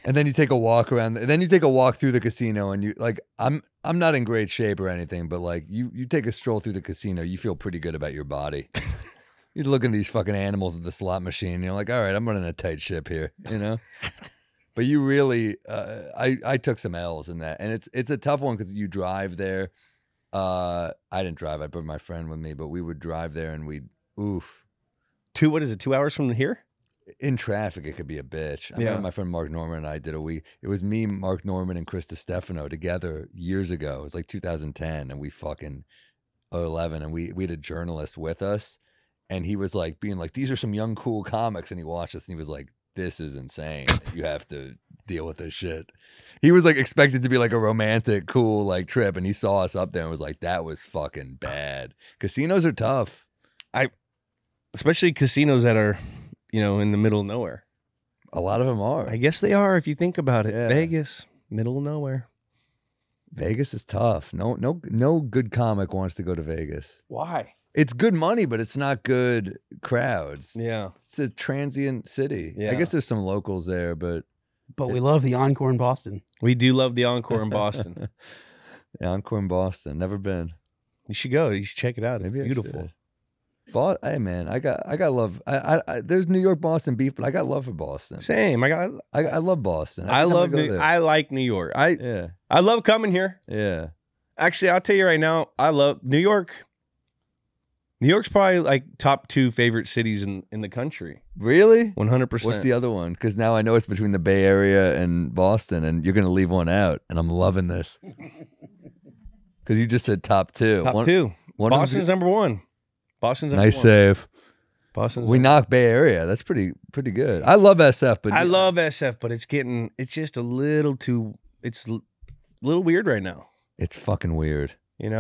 And then you take a walk around, and then you take a walk through the casino, and you like, I'm not in great shape or anything, but like you take a stroll through the casino, you feel pretty good about your body. You're looking at these fucking animals at the slot machine, and you're like, all right, I'm running a tight ship here, you know? But you really, I took some L's in that, and it's a tough one because you drive there. I didn't drive; I brought my friend with me, but we would drive there, and we'd What is it? 2 hours from here? in traffic. It could be a bitch. I Yeah. remember my friend Mark Norman and I did a week. It was me, Mark Norman, and Chris DiStefano together years ago. It was like 2010, and we fucking 11, and we had a journalist with us, and he was like being like, "These are some young cool comics," and he watched us, and he was like, "This is insane. You have to deal with this shit." He was like expected to be like a romantic, cool like trip, and he saw us up there and was like, "That was fucking bad." Casinos are tough. Especially casinos that are, in the middle of nowhere. A lot of them are. I guess they are if you think about it. Yeah. Vegas, middle of nowhere. Vegas is tough. No good comic wants to go to Vegas. Why? It's good money, but it's not good crowds. Yeah. It's a transient city. I Yeah. guess there's some locals there, but But we love the Encore in Boston. We do love the Encore in Boston. yeah, Encore in Boston. Never been. You should go. You should check it out. It's Maybe I beautiful. should. Hey man, I got love. I there's New York Boston beef, but I got love for Boston. Same. I love Boston. Every I time love go New, there. I like New York. Yeah, I love coming here. yeah. Actually, I'll tell you right now, I love New York. New York's probably like top 2 favorite cities in the country. Really? 100%. What's the other one? Because now I know it's between the Bay Area and Boston, and you're gonna leave one out, and I'm loving this. Because you just said top 2. top 2? One of Boston's them's- number 1. Boston's number nice 1. save. Boston's We number knocked Bay Area. That's pretty good. I love SF, but I love SF, but it's just a little too. It's a little weird right now. it's fucking weird. And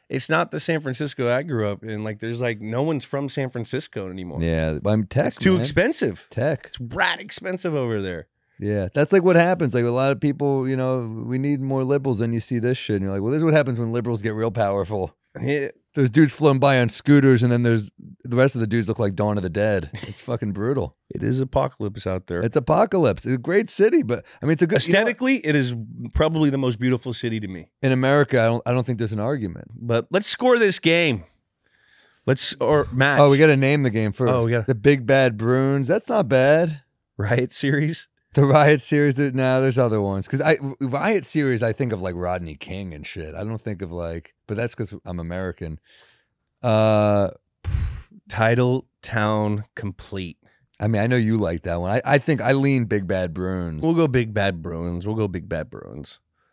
it's not the San Francisco I grew up in. Like there's like no one's from San Francisco anymore. Yeah, I'm tech. It's too man. expensive. Tech. It's rat expensive over there. Yeah, that's like what happens. Like a lot of people, we need more liberals, and you see this shit, and you're like, well, this is what happens when liberals get real powerful. Yeah. There's dudes floating by on scooters, and then there's the rest of the dudes look like Dawn of the Dead. It's fucking brutal. It is apocalypse out there. It's apocalypse. It's a great city, but I mean, it's a good Aesthetically, it is probably the most beautiful city to me. in America. I don't think there's an argument. But let's score this game. Match. Oh, we got to name the game first. Oh, we gotta- The Big Bad Bruins. That's not bad. Riot Series. The Riot Series. No, there's other ones. Because Riot Series, I think of like Rodney King and shit. I don't think of like, but that's because I'm American. Title Town Complete. I mean, I know you like that one. I think I lean Big Bad Bruins. We'll go Big Bad Bruins.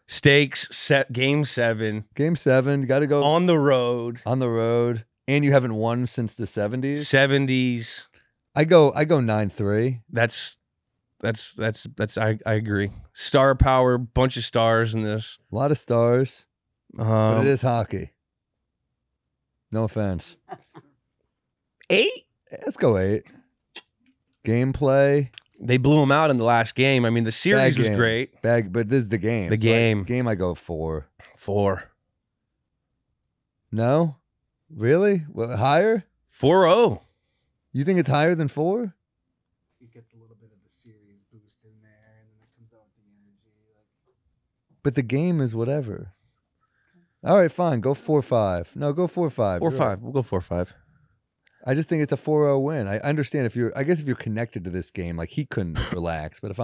Stakes set Game 7 Game 7, you got to go on the road. on the road, and you haven't won since the 70s. 70s. I go 9-3. I agree. Star power, bunch of stars in this. A lot of stars, but it is hockey. No offense. 8. Let's go 8. Gameplay, They blew them out in the last game. I mean, the series was game. great. but this is the game. The game. Game, I go 4. 4. No, really? Well, higher? 4-0. You think it's higher than 4? It gets a little bit of the series boost in there, and then it comes out with the energy. But the game is whatever. All right, fine. Go 4-5. No, go 4-5. 4-5. We'll go 4-5. I just think it's a 4-0 win. I understand if you're connected to this game, like he couldn't relax. But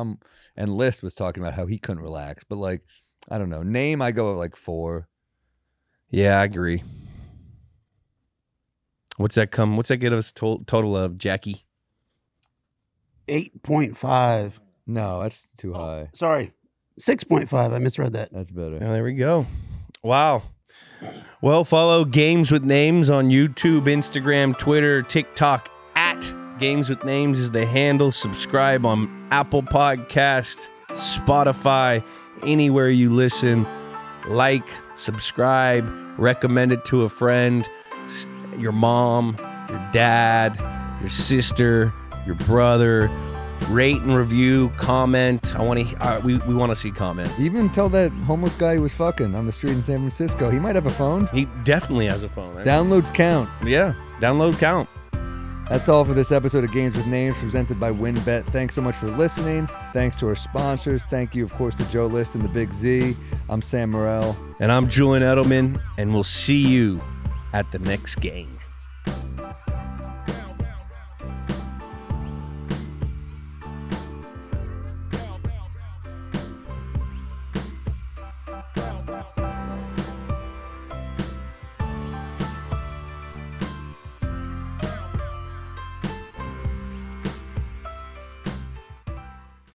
and List was talking about how he couldn't relax. But like, I don't know. Name, I go like 4. Yeah, I agree. What's that get us total of, Jackie? 8.5. No, that's too high. Sorry, 6.5. I misread that. That's better. Oh, there we go. Wow. Well, follow Games with Names on YouTube, Instagram, Twitter, TikTok. At Games with Names is the handle. Subscribe on Apple Podcasts, Spotify, anywhere you listen. Like, subscribe, recommend it to a friend, your mom, your dad, your sister, your brother. Rate and review, comment. We want to see comments. Even tell that homeless guy who was fucking on the street in San Francisco. He might have a phone. He definitely has a phone. Right? Downloads count. Yeah, download count. That's all for this episode of Games with Names presented by WynnBET. Thanks so much for listening. Thanks to our sponsors. Thank you, of course, to Joe List and the Big Z. I'm Sam Morril. And I'm Julian Edelman, and we'll see you at the next game.